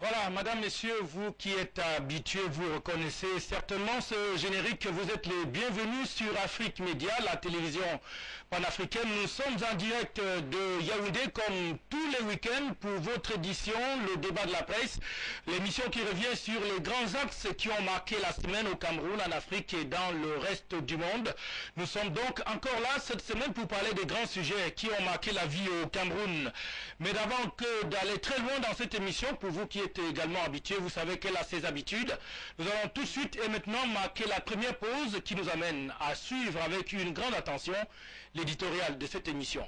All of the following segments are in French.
Voilà, madame, messieurs, vous qui êtes habitués, vous reconnaissez certainement ce générique. Vous êtes les bienvenus sur Afrique Média, la télévision panafricaine. Nous sommes en direct de Yaoundé comme tous les week-ends pour votre édition, le débat de la presse. L'émission qui revient sur les grands axes qui ont marqué la semaine au Cameroun, en Afrique et dans le reste du monde. Nous sommes donc encore là cette semaine pour parler des grands sujets qui ont marqué la vie au Cameroun. Mais d'avant que d'aller très loin dans cette émission, pour vous qui êtes également habitués, vous savez qu'elle a ses habitudes. Nous allons tout de suite et maintenant marquer la première pause qui nous amène à suivre avec une grande attention l'éditorial de cette émission.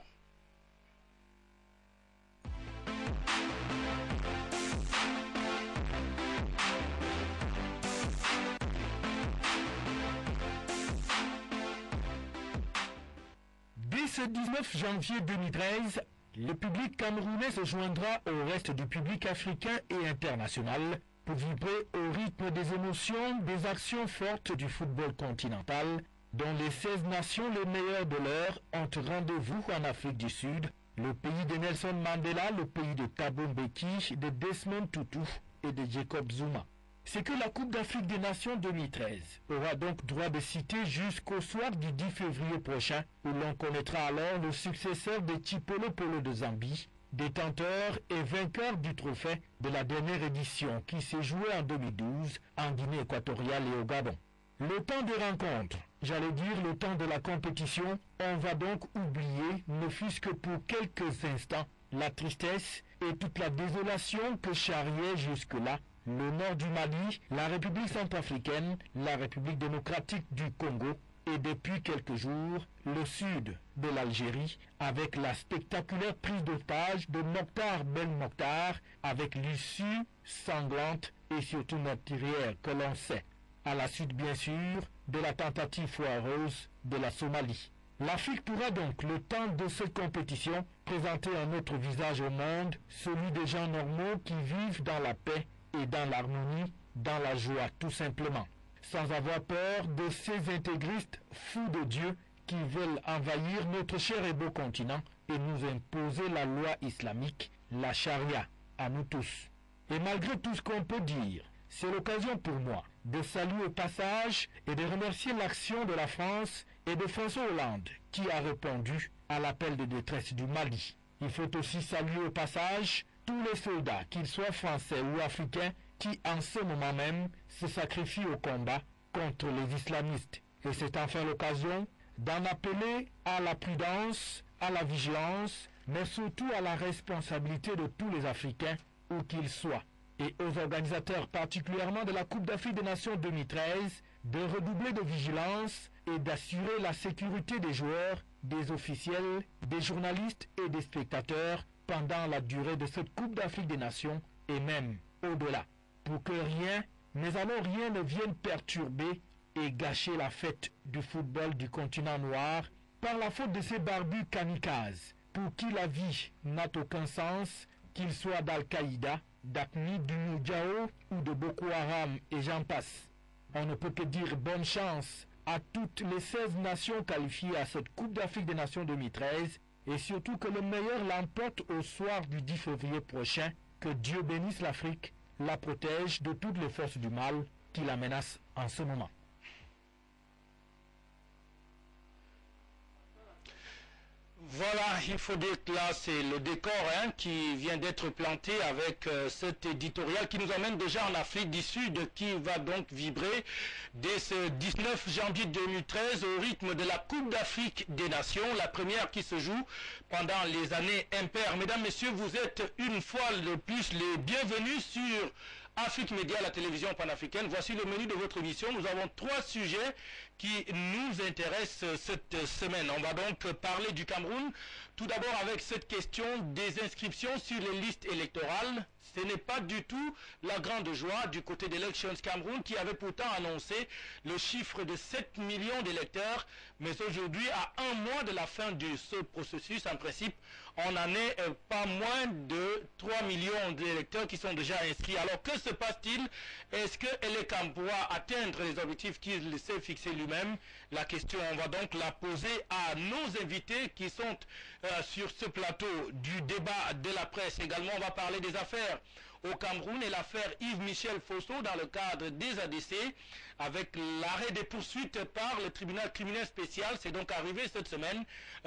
Dès ce 19 janvier 2013, le public camerounais se joindra au reste du public africain et international pour vibrer au rythme des émotions, des actions fortes du football continental, dont les 16 nations les meilleures de l'heure ont rendez-vous en Afrique du Sud, le pays de Nelson Mandela, le pays de Thabo Mbeki, de Desmond Tutu et de Jacob Zuma. C'est que la Coupe d'Afrique des Nations 2013 aura donc droit de citer jusqu'au soir du 10 février prochain, où l'on connaîtra alors le successeur de Chipolo Polo de Zambie, détenteur et vainqueur du trophée de la dernière édition qui s'est jouée en 2012 en Guinée équatoriale et au Gabon. Le temps des rencontres, j'allais dire le temps de la compétition, on va donc oublier, ne fût-ce que pour quelques instants, la tristesse et toute la désolation que charriait jusque-là le nord du Mali, la République centrafricaine, la République démocratique du Congo et depuis quelques jours, le sud de l'Algérie avec la spectaculaire prise d'otage de Mokhtar Ben Mokhtar avec l'issue sanglante et surtout meurtrière que l'on sait, à la suite bien sûr de la tentative foireuse de la Somalie. L'Afrique pourra donc, le temps de cette compétition, présenter un autre visage au monde, celui des gens normaux qui vivent dans la paix et dans l'harmonie, dans la joie tout simplement, sans avoir peur de ces intégristes fous de Dieu qui veulent envahir notre cher et beau continent et nous imposer la loi islamique, la charia, à nous tous. Et malgré tout ce qu'on peut dire, c'est l'occasion pour moi de saluer au passage et de remercier l'action de la France et de François Hollande qui a répondu à l'appel de détresse du Mali. Il faut aussi saluer au passage tous les soldats, qu'ils soient français ou africains, qui en ce moment même se sacrifient au combat contre les islamistes. Et c'est enfin l'occasion d'en appeler à la prudence, à la vigilance, mais surtout à la responsabilité de tous les Africains, où qu'ils soient, et aux organisateurs particulièrement de la Coupe d'Afrique des Nations 2013, de redoubler de vigilance et d'assurer la sécurité des joueurs, des officiels, des journalistes et des spectateurs pendant la durée de cette Coupe d'Afrique des Nations et même au-delà, pour que rien, mais alors rien ne vienne perturber et gâcher la fête du football du continent noir par la faute de ces barbus kamikazes, pour qui la vie n'a aucun sens, qu'ils soient d'Al-Qaïda, d'Aqmi, du Moudjao ou de Boko Haram et j'en passe. On ne peut que dire bonne chance à toutes les 16 nations qualifiées à cette Coupe d'Afrique des Nations 2013 et surtout que le meilleur l'emporte au soir du 10 février prochain. Que Dieu bénisse l'Afrique, la protège de toutes les forces du mal qui la menacent en ce moment. Voilà, il faut dire que là c'est le décor qui vient d'être planté avec cet éditorial qui nous emmène déjà en Afrique du Sud, qui va donc vibrer dès ce 19 janvier 2013 au rythme de la Coupe d'Afrique des Nations, la première qui se joue pendant les années impaires. Mesdames, messieurs, vous êtes une fois de plus les bienvenus sur Afrique Média, la télévision panafricaine. Voici le menu de votre émission. Nous avons 3 sujets qui nous intéressent cette semaine. On va donc parler du Cameroun. Tout d'abord avec cette question des inscriptions sur les listes électorales. Ce n'est pas du tout la grande joie du côté d'Elections Cameroun qui avait pourtant annoncé le chiffre de 7 millions d'électeurs. Mais aujourd'hui, à un mois de la fin de ce processus, en principe, on n'en est pas moins de 3 millions d'électeurs qui sont déjà inscrits. Alors que se passe-t-il? Est-ce que Elekam pourra atteindre les objectifs qu'il s'est fixés lui-même? La question, on va donc la poser à nos invités qui sont sur ce plateau du débat de la presse. Également, on va parler des affaires au Cameroun et l'affaire Yves-Michel Fosso dans le cadre des ADC avec l'arrêt des poursuites par le tribunal criminel spécial. C'est donc arrivé cette semaine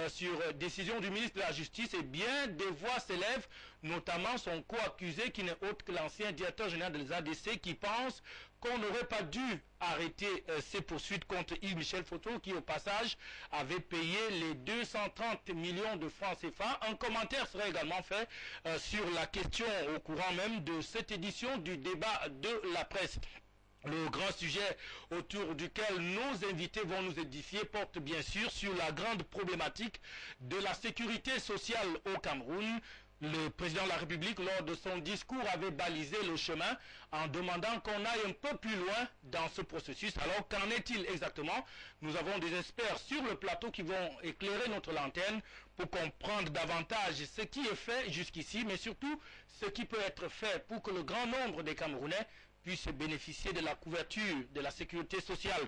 sur décision du ministre de la Justice et bien des voix s'élèvent, notamment son co-accusé qui n'est autre que l'ancien directeur général des ADC qui pense qu'on n'aurait pas dû arrêter ces poursuites contre Yves-Michel Fosso qui au passage avait payé les 230 millions de francs CFA. Un commentaire serait également fait sur la question au courant même de cette édition du débat de la presse. Le grand sujet autour duquel nos invités vont nous édifier porte bien sûr sur la grande problématique de la sécurité sociale au Cameroun. Le président de la République, lors de son discours, avait balisé le chemin en demandant qu'on aille un peu plus loin dans ce processus. Alors, qu'en est-il exactement? Nous avons des experts sur le plateau qui vont éclairer notre lanterne pour comprendre davantage ce qui est fait jusqu'ici, mais surtout ce qui peut être fait pour que le grand nombre des Camerounais puissent bénéficier de la couverture de la sécurité sociale.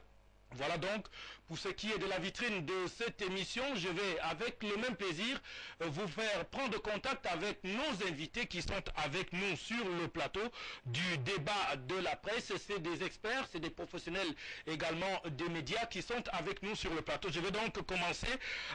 Voilà donc pour ce qui est de la vitrine de cette émission. Je vais avec le même plaisir vous faire prendre contact avec nos invités qui sont avec nous sur le plateau du débat de la presse. C'est des experts, c'est des professionnels également des médias qui sont avec nous sur le plateau. Je vais donc commencer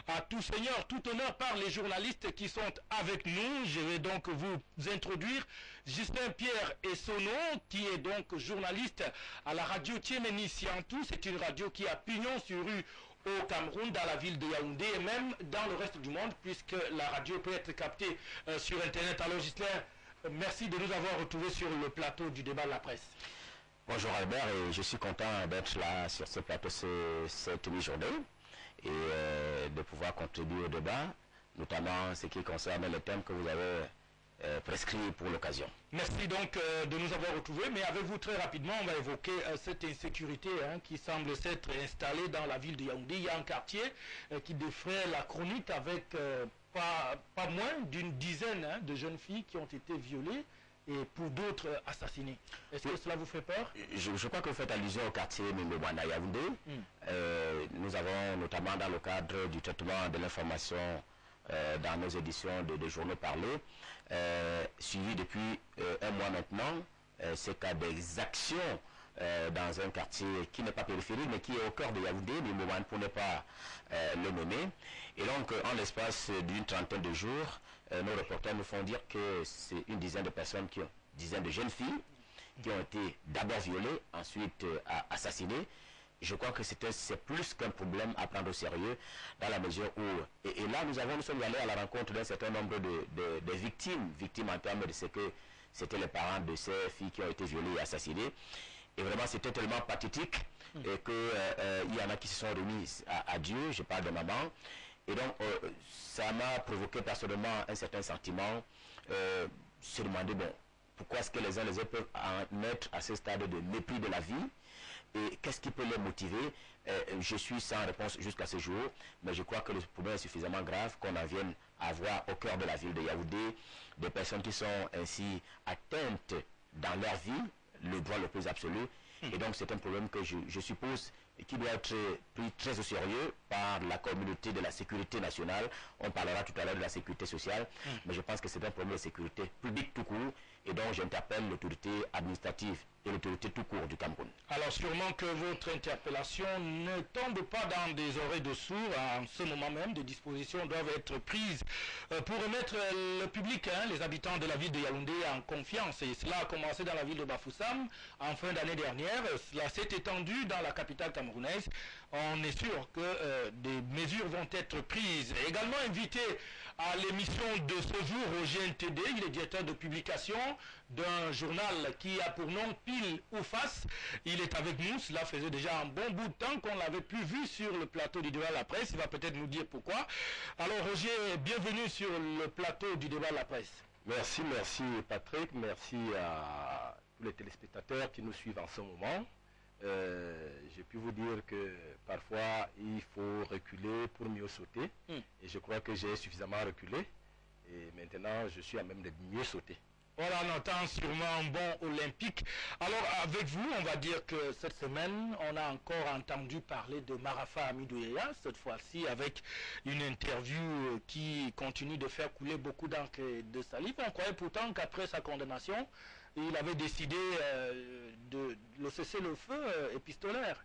à tout seigneur, tout honneur par les journalistes qui sont avec nous. Je vais donc vous introduire Justin Pierre Essonno qui est donc journaliste à la radio Tiemeni Siantou. C'est une radio qui a pignon sur rue au Cameroun, dans la ville de Yaoundé et même dans le reste du monde puisque la radio peut être captée sur Internet. Alors Justin, merci de nous avoir retrouvés sur le plateau du débat de la presse. Bonjour Albert, et je suis content d'être là sur ce plateau cette mi-journée et de pouvoir contribuer au débat, notamment ce qui concerne les thèmes que vous avez prescrit pour l'occasion. Merci donc de nous avoir retrouvés, mais avec vous très rapidement, on va évoquer cette insécurité qui semble s'être installée dans la ville de Yaoundé. Il y a un quartier qui défraie la chronique avec pas moins d'une dizaine de jeunes filles qui ont été violées et pour d'autres assassinés. Est-ce que cela vous fait peur? Je crois que vous faites allusion au quartier Mimobanda Yaoundé. Nous avons notamment dans le cadre du traitement de l'information dans nos éditions de journaux parlés, suivi depuis un mois maintenant, ces cas d'exactions dans un quartier qui n'est pas périphérique mais qui est au cœur de Yaoundé, Mimobanda pour ne pas le nommer. Et donc en l'espace d'une trentaine de jours, nos reporters nous font dire que c'est une dizaine de personnes, dizaine de jeunes filles qui ont été d'abord violées, ensuite assassinées. Je crois que c'est plus qu'un problème à prendre au sérieux dans la mesure où... Et là, nous sommes allés à la rencontre d'un certain nombre de victimes en termes de ce que c'était les parents de ces filles qui ont été violées et assassinées. Et vraiment, c'était tellement pathétique et qu'il y en a qui se sont remis à Dieu, je parle de maman. Et donc, ça m'a provoqué personnellement un certain sentiment, se demander, bon, pourquoi est-ce que les uns les autres peuvent en être à ce stade de mépris de la vie? Et qu'est-ce qui peut les motiver? Je suis sans réponse jusqu'à ce jour, mais je crois que le problème est suffisamment grave qu'on en vienne à voir au cœur de la ville de Yaoundé des personnes qui sont ainsi atteintes dans leur vie, le droit le plus absolu. Et donc c'est un problème que je suppose qui doit être pris très au sérieux par la communauté de la sécurité nationale. On parlera tout à l'heure de la sécurité sociale, mais je pense que c'est un problème de sécurité publique tout court, et donc j'interpelle l'autorité administrative et l'autorité tout court du Cameroun. Alors sûrement que votre interpellation ne tombe pas dans des oreilles de sourds. En ce moment même, des dispositions doivent être prises pour remettre le public, les habitants de la ville de Yaoundé en confiance. Et cela a commencé dans la ville de Bafoussam en fin d'année dernière. Cela s'est étendu dans la capitale camerounaise. On est sûr que des mesures vont être prises. Également invité à l'émission de ce jour au GNTD, il est directeur de publication d'un journal qui a pour nom Pile ou Face. Il est avec nous, cela faisait déjà un bon bout de temps qu'on l'avait plus vu sur le plateau du débat de la presse. Il va peut-être nous dire pourquoi. Alors Roger, bienvenue sur le plateau du débat de la presse. Merci Patrick, merci à tous les téléspectateurs qui nous suivent en ce moment. J'ai pu vous dire que parfois il faut reculer pour mieux sauter, et je crois que j'ai suffisamment reculé et maintenant je suis à même de mieux sauter. Voilà, on entend sûrement un bon olympique. Alors avec vous, on va dire que cette semaine, on a encore entendu parler de Marafa Amidouéa, cette fois-ci avec une interview qui continue de faire couler beaucoup d'encre et de salive. On croyait pourtant qu'après sa condamnation, il avait décidé de le cessez-le-feu épistolaire.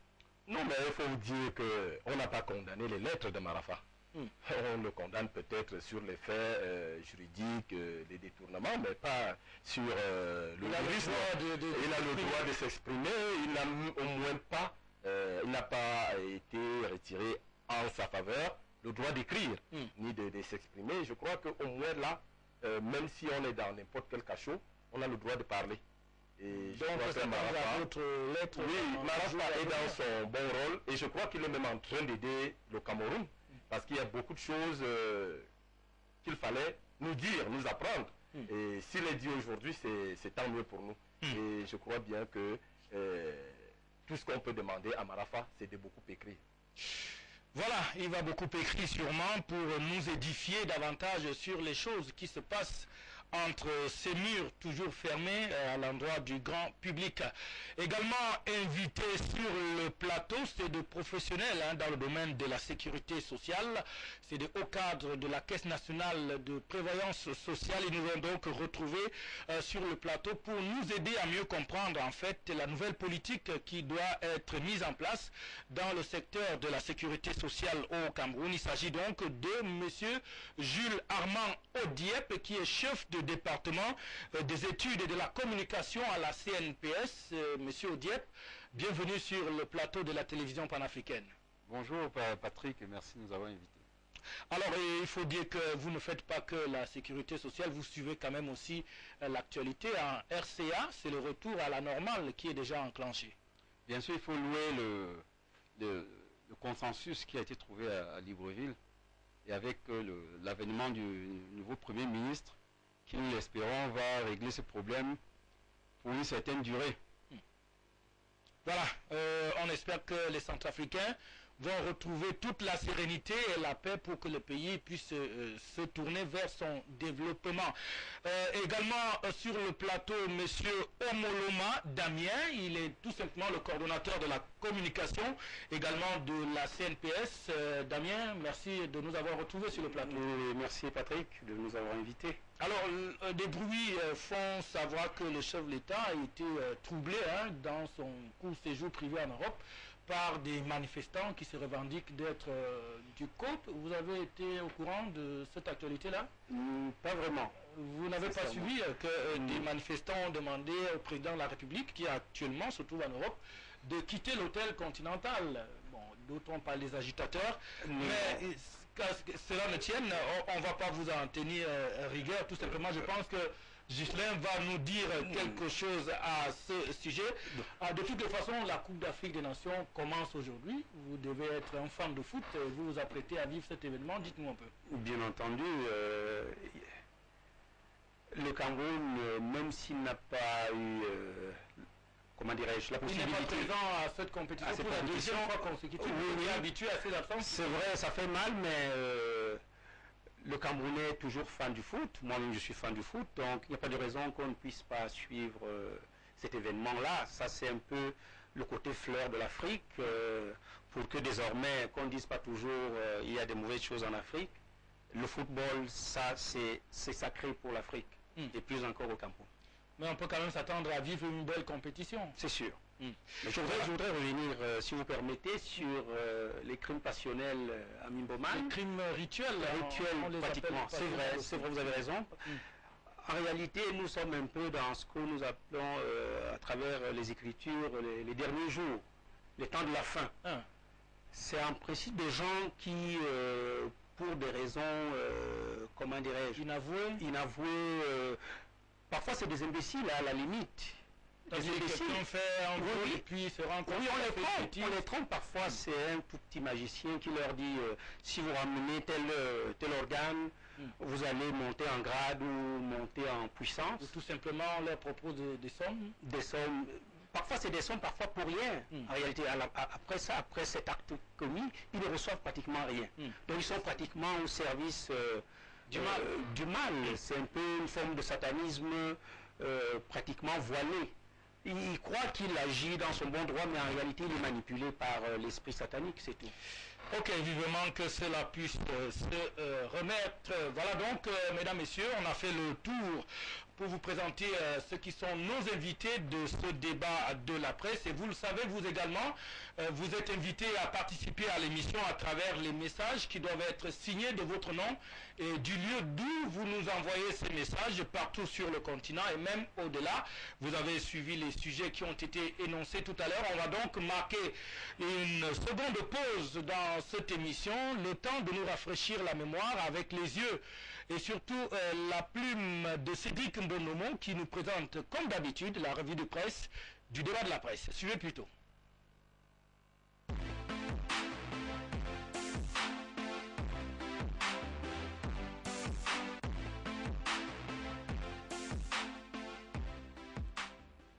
Non, mais il faut vous dire qu'on n'a pas condamné les lettres de Marafa. On le condamne peut-être sur les faits juridiques, les détournements, mais pas sur le jurisme. Il a le droit de s'exprimer, il n'a au moins pas, il n'a pas été retiré en sa faveur le droit d'écrire, ni de s'exprimer. Je crois qu'au moins là, même si on est dans n'importe quel cachot, on a le droit de parler. Et je Donc, crois que lettre, oui, Marafa est dans son bon rôle et je crois qu'il est même en train d'aider le Cameroun parce qu'il y a beaucoup de choses qu'il fallait nous dire, nous apprendre. Et s'il est dit aujourd'hui, c'est tant mieux pour nous. Et je crois bien que tout ce qu'on peut demander à Marafa, c'est de beaucoup écrire. Voilà, il va beaucoup écrire sûrement pour nous édifier davantage sur les choses qui se passent entre ces murs toujours fermés à l'endroit du grand public. Également invité sur le plateau, c'est des professionnels dans le domaine de la sécurité sociale, c'est des hauts cadres de la Caisse nationale de prévoyance sociale. Ils nous ont donc retrouvés sur le plateau pour nous aider à mieux comprendre en fait la nouvelle politique qui doit être mise en place dans le secteur de la sécurité sociale au Cameroun. Il s'agit donc de monsieur Jules Armand Odiep qui est chef de département des études et de la communication à la CNPS. Monsieur Odiep, bienvenue sur le plateau de la télévision panafricaine. Bonjour Patrick et merci de nous avoir invités. Alors il faut dire que vous ne faites pas que la sécurité sociale, vous suivez quand même aussi l'actualité en RCA, c'est le retour à la normale qui est déjà enclenché. Bien sûr, il faut louer le consensus qui a été trouvé à Libreville et avec l'avènement du nouveau Premier ministre qui, nous l'espérons, va régler ce problème pour une certaine durée. Voilà, on espère que les Centrafricains vont retrouver toute la sérénité et la paix pour que le pays puisse se tourner vers son développement. Également sur le plateau, monsieur Omoloma Damien, il est tout simplement le coordonnateur de la communication, également de la CNPS. Damien, merci de nous avoir retrouvés sur le plateau. Et merci Patrick de nous avoir invités. Alors, des bruits font savoir que le chef de l'État a été troublé dans son court séjour privé en Europe par des manifestants qui se revendiquent d'être du COP. Vous avez été au courant de cette actualité-là? Pas vraiment. Vous n'avez pas suivi que des manifestants ont demandé au président de la République, qui actuellement se trouve en Europe, de quitter l'hôtel Continental. Bon, d'autres ont parlé des agitateurs, mais qu'à cela ne tienne, on ne va pas vous en tenir rigueur. Tout simplement, je pense que Ghislain va nous dire quelque chose à ce sujet. De toutes les façons, la Coupe d'Afrique des Nations commence aujourd'hui. Vous devez être un fan de foot. Vous vous apprêtez à vivre cet événement. Dites-nous un peu. Bien entendu, le Cameroun, même s'il n'a pas eu, comment dirais-je, la possibilité... Il n'est pas présent à cette compétition pour la deuxième fois consécutive. Vous êtes habitué à ces absences. C'est vrai, ça fait mal, mais... le Camerounais est toujours fan du foot, moi-même je suis fan du foot, donc il n'y a pas de raison qu'on ne puisse pas suivre cet événement-là. Ça c'est un peu le côté fleur de l'Afrique, pour que désormais, qu'on ne dise pas toujours il y a des mauvaises choses en Afrique. Le football, ça c'est sacré pour l'Afrique, et plus encore au Cameroun. Mais on peut quand même s'attendre à vivre une belle compétition. C'est sûr. Mais je voudrais revenir, si vous permettez, sur les crimes passionnels à Mimboman. Les crimes rituels. Pratiquement. C'est vrai, vous avez raison. En réalité, nous sommes un peu dans ce que nous appelons, à travers les Écritures, les derniers jours, les temps de la fin. C'est en principe des gens qui, pour des raisons, comment dirais-je, inavouées, parfois c'est des imbéciles à la limite. Quelqu'un fait un peu et puis se rend compte. Oui, on les trompe parfois. C'est un tout petit magicien qui leur dit si vous ramenez tel organe, vous allez monter en grade ou monter en puissance. Ou tout simplement on leur propose des sommes. Des sommes. Parfois c'est des sommes, parfois pour rien. En réalité, après cet acte commis, ils ne reçoivent pratiquement rien. Donc ils sont pratiquement au service du mal. C'est un peu une forme de satanisme pratiquement voilé. Il croit qu'il agit dans son bon droit, mais en réalité, il est manipulé par l'esprit satanique, c'est tout. Ok, vivement que cela puisse se remettre. Voilà donc, mesdames, messieurs, on a fait le tour pour vous présenter ceux qui sont nos invités de ce débat de la presse. Et vous le savez, vous également, vous êtes invités à participer à l'émission à travers les messages qui doivent être signés de votre nom et du lieu d'où vous nous envoyez ces messages partout sur le continent et même au-delà. Vous avez suivi les sujets qui ont été énoncés tout à l'heure. On va donc marquer une seconde pause dans cette émission, le temps de nous rafraîchir la mémoire avec les yeux et surtout la plume de Cédric Mbonomo qui nous présente comme d'habitude la revue de presse du débat de la presse. Suivez plutôt.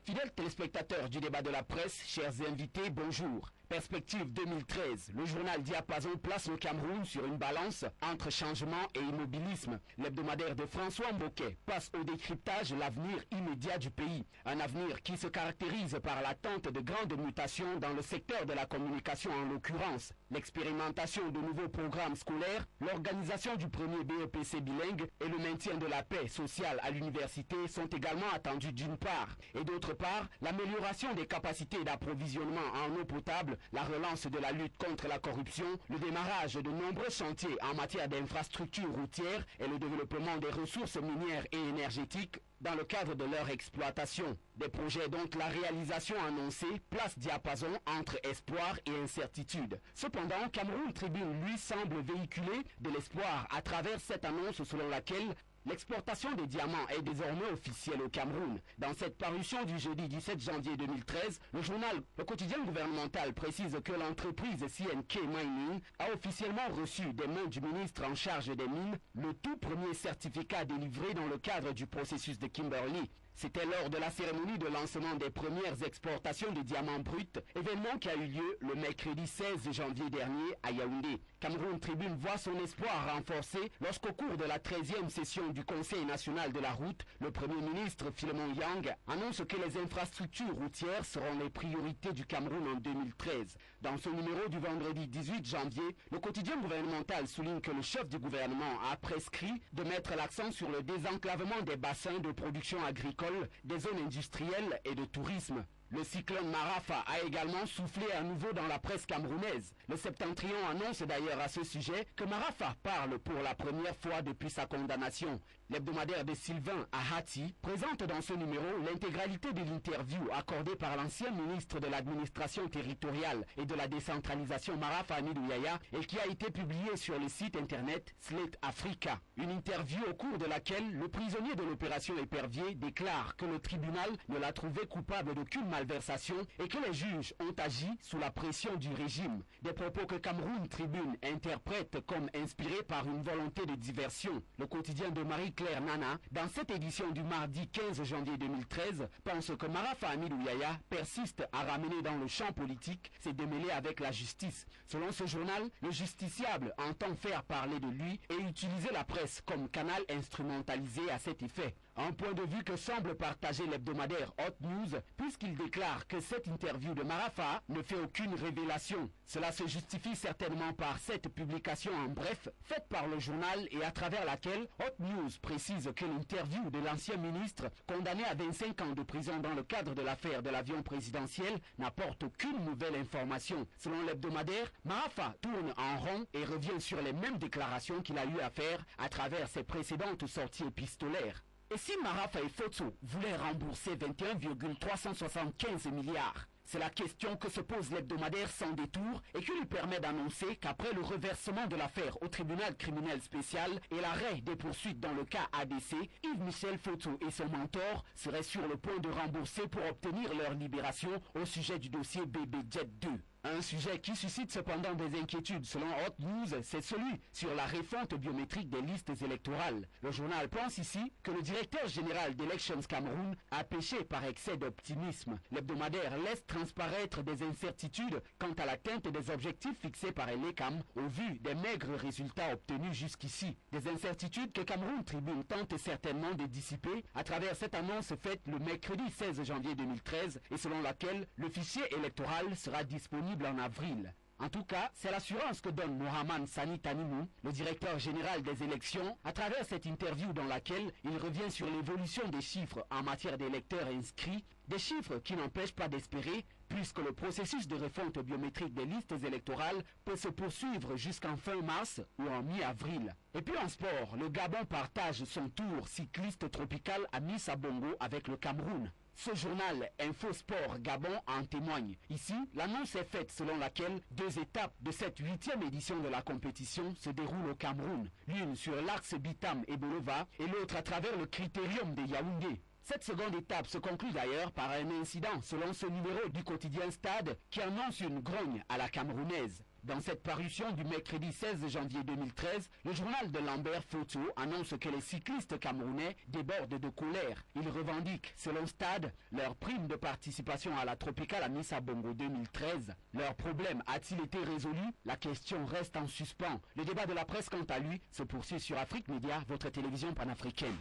Fidèles téléspectateurs du débat de la presse, chers invités, bonjour. Perspective 2013, le journal Diapason place le Cameroun sur une balance entre changement et immobilisme. L'hebdomadaire de François Mboké passe au décryptage l'avenir immédiat du pays. Un avenir qui se caractérise par l'attente de grandes mutations dans le secteur de la communication en l'occurrence. L'expérimentation de nouveaux programmes scolaires, l'organisation du premier BEPC bilingue et le maintien de la paix sociale à l'université sont également attendus d'une part. Et d'autre part, l'amélioration des capacités d'approvisionnement en eau potable, la relance de la lutte contre la corruption, le démarrage de nombreux chantiers en matière d'infrastructures routières et le développement des ressources minières et énergétiques dans le cadre de leur exploitation. Des projets dont la réalisation annoncée place Diapason entre espoir et incertitude. Cependant, Cameroun Tribune, lui, semble véhiculer de l'espoir à travers cette annonce selon laquelle l'exportation des diamants est désormais officielle au Cameroun. Dans cette parution du jeudi 17 janvier 2013, le quotidien gouvernemental précise que l'entreprise CNK Mining a officiellement reçu des mains du ministre en charge des mines le tout premier certificat délivré dans le cadre du processus de Kimberley. C'était lors de la cérémonie de lancement des premières exportations de diamants bruts, événement qui a eu lieu le mercredi 16 janvier dernier à Yaoundé. Cameroun Tribune voit son espoir renforcé lorsqu'au cours de la 13e session du Conseil national de la route, le Premier ministre Philemon Yang annonce que les infrastructures routières seront les priorités du Cameroun en 2013. Dans son numéro du vendredi 18 janvier, le quotidien gouvernemental souligne que le chef du gouvernement a prescrit de mettre l'accent sur le désenclavement des bassins de production agricole, des zones industrielles et de tourisme. Le cyclone Marafa a également soufflé à nouveau dans la presse camerounaise. Le Septentrion annonce d'ailleurs à ce sujet que Marafa parle pour la première fois depuis sa condamnation. L'hebdomadaire de Sylvain Ahati présente dans ce numéro l'intégralité de l'interview accordée par l'ancien ministre de l'administration territoriale et de la décentralisation Marafa Hamidou Yahya et qui a été publiée sur le site internet Slate Africa. Une interview au cours de laquelle le prisonnier de l'opération Épervier déclare que le tribunal ne l'a trouvé coupable d'aucune malversation et que les juges ont agi sous la pression du régime. Des propos que Cameroun Tribune interprète comme inspirés par une volonté de diversion. Le quotidien de Marie-Claire Nana, dans cette édition du mardi 15 janvier 2013, pense que Marafa Hamidou Yahya persiste à ramener dans le champ politique ses démêlés avec la justice. Selon ce journal, le justiciable entend faire parler de lui et utiliser la presse comme canal instrumentalisé à cet effet. Un point de vue que semble partager l'hebdomadaire Hot News, puisqu'il déclare que cette interview de Marafa ne fait aucune révélation. Cela se justifie certainement par cette publication en bref, faite par le journal et à travers laquelle Hot News précise que l'interview de l'ancien ministre, condamné à 25 ans de prison dans le cadre de l'affaire de l'avion présidentiel, n'apporte aucune nouvelle information. Selon l'hebdomadaire, Marafa tourne en rond et revient sur les mêmes déclarations qu'il a eu à faire à travers ses précédentes sorties épistolaires. Et si Marafa et Foto voulaient rembourser 21,375 milliards? C'est la question que se pose l'hebdomadaire sans détour et qui lui permet d'annoncer qu'après le reversement de l'affaire au tribunal criminel spécial et l'arrêt des poursuites dans le cas ADC, Yves-Michel Foto et son mentor seraient sur le point de rembourser pour obtenir leur libération au sujet du dossier BB Jet 2. Un sujet qui suscite cependant des inquiétudes selon Hot News, c'est celui sur la refonte biométrique des listes électorales. Le journal pense ici que le directeur général d'Elections Cameroun a péché par excès d'optimisme. L'hebdomadaire laisse transparaître des incertitudes quant à l'atteinte des objectifs fixés par l'ECAM au vu des maigres résultats obtenus jusqu'ici. Des incertitudes que Cameroun Tribune tente certainement de dissiper à travers cette annonce faite le mercredi 16 janvier 2013 et selon laquelle le fichier électoral sera disponible en avril. En tout cas, c'est l'assurance que donne Mohamed Sani Tanimou, le directeur général des élections, à travers cette interview dans laquelle il revient sur l'évolution des chiffres en matière d'électeurs inscrits, des chiffres qui n'empêchent pas d'espérer, puisque le processus de refonte biométrique des listes électorales peut se poursuivre jusqu'en fin mars ou en mi-avril. Et puis en sport, le Gabon partage son tour cycliste tropical à Missa Bongo avec le Cameroun. Ce journal Infosport Gabon en témoigne. Ici, l'annonce est faite selon laquelle 2 étapes de cette 8e édition de la compétition se déroulent au Cameroun. L'une sur l'axe Bitam et Bolova et l'autre à travers le critérium de Yaoundé. Cette seconde étape se conclut d'ailleurs par un incident selon ce numéro du quotidien Stade qui annonce une grogne à la camerounaise. Dans cette parution du mercredi 16 janvier 2013, le journal de Lambert Photo annonce que les cyclistes camerounais débordent de colère. Ils revendiquent, selon Stade, leur prime de participation à la Tropicale à Missa Bongo 2013. Leur problème a-t-il été résolu? La question reste en suspens. Le débat de la presse, quant à lui, se poursuit sur Afrique Média, votre télévision panafricaine.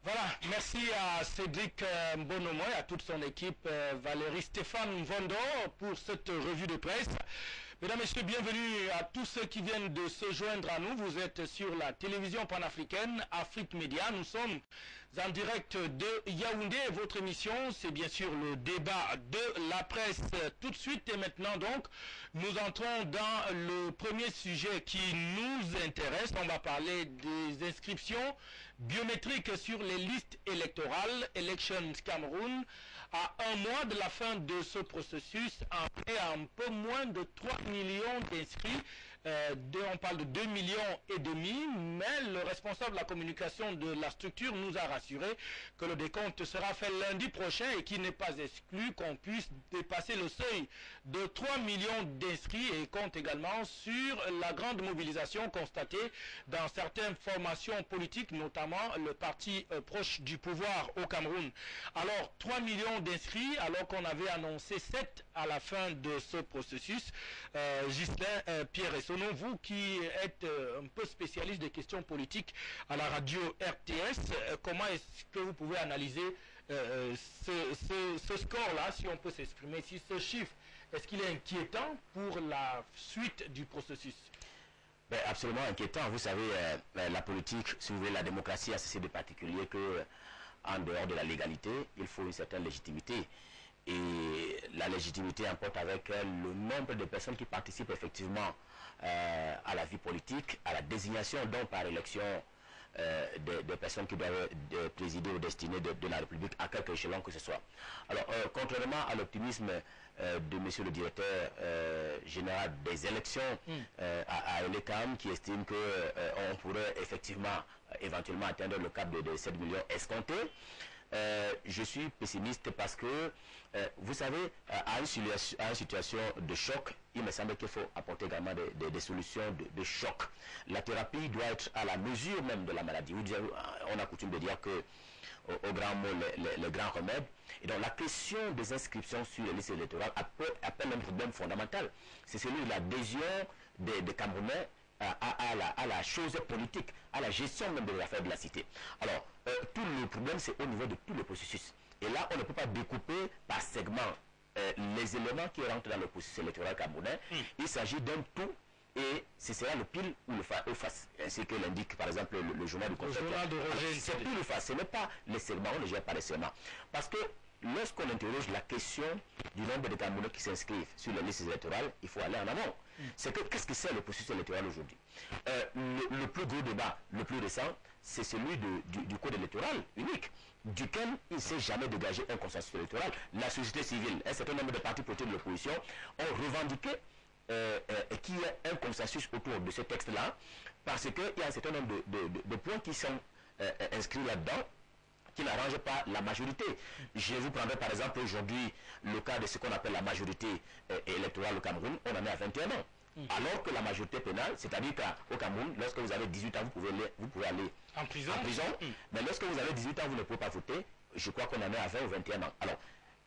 Voilà, merci à Cédric Mbonomo et à toute son équipe, Valérie Stéphane Vondo, pour cette revue de presse. Mesdames et messieurs, bienvenue à tous ceux qui viennent de se joindre à nous. Vous êtes sur la télévision panafricaine Afrique Média. Nous sommes en direct de Yaoundé. Votre émission, c'est bien sûr le débat de la presse. Tout de suite et maintenant donc, nous entrons dans le premier sujet qui nous intéresse. On va parler des inscriptions biométriques sur les listes électorales, Elections Cameroun. À un mois de la fin de ce processus, un peu moins de 3 millions d'inscrits. On parle de 2,5 millions, mais le responsable de la communication de la structure nous a rassuré que le décompte sera fait lundi prochain et qu'il n'est pas exclu qu'on puisse dépasser le seuil de 3 millions d'inscrits et compte également sur la grande mobilisation constatée dans certaines formations politiques, notamment le parti proche du pouvoir au Cameroun. Alors, 3 millions d'inscrits, alors qu'on avait annoncé 7 à la fin de ce processus. Ghislain Pierre Essonneau, vous qui êtes un peu spécialiste des questions politiques à la radio RTS, comment est-ce que vous pouvez analyser ce score-là, si on peut s'exprimer, si ce chiffre, est-ce qu'il est inquiétant pour la suite du processus? Ben, absolument inquiétant. Vous savez, la politique, si vous voulez, la démocratie a ceci de particulier que, en dehors de la légalité, il faut une certaine légitimité. Et la légitimité importe avec elle le nombre de personnes qui participent effectivement à la vie politique, à la désignation donc par élection des personnes qui doivent présider aux destinées de la République à quelque échelon que ce soit. Alors, contrairement à l'optimisme de monsieur le directeur général des élections à Elecam, qui estime qu'on pourrait effectivement éventuellement atteindre le cap de 7 millions escomptés, je suis pessimiste parce que, vous savez, à une situation de choc, il me semble qu'il faut apporter également des solutions de choc. La thérapie doit être à la mesure même de la maladie. On a coutume de dire que, au grand mot, les grands remèdes. Et donc la question des inscriptions sur les listes électorales appelle un problème fondamental. C'est celui de l'adhésion des Camerounais à la chose politique, à la gestion même des affaires de la cité. Alors, tout le problème, c'est au niveau de tout le processus. Et là, on ne peut pas découper par segment les éléments qui rentrent dans le processus électoral camerounais. Il s'agit d'un tout, et ce sera le pile ou le face, ainsi que l'indique par exemple le journal du conservateur. C'est tout le face, ce n'est pas les segments, on ne gère pas les segments. Parce que lorsqu'on interroge la question du nombre de Camerounais qui s'inscrivent sur les listes électorales, il faut aller en amont. C'est que qu'est-ce que c'est le processus électoral aujourd'hui? Le plus gros débat, le plus récent, c'est celui du code électoral unique, duquel il ne s'est jamais dégagé un consensus électoral. La société civile, un certain nombre de partis politiques de l'opposition ont revendiqué qu'il y ait un consensus autour de ce texte-là, parce qu'il y a un certain nombre de points qui sont inscrits là-dedans, qui n'arrange pas la majorité. Je vous prendrai par exemple aujourd'hui le cas de ce qu'on appelle la majorité électorale au Cameroun, on en est à 21 ans. Alors que la majorité pénale, c'est-à-dire qu'au Cameroun, lorsque vous avez 18 ans, vous pouvez aller en prison. Mais lorsque vous avez 18 ans, vous ne pouvez pas voter. Je crois qu'on en est à 20 ou 21 ans. Alors,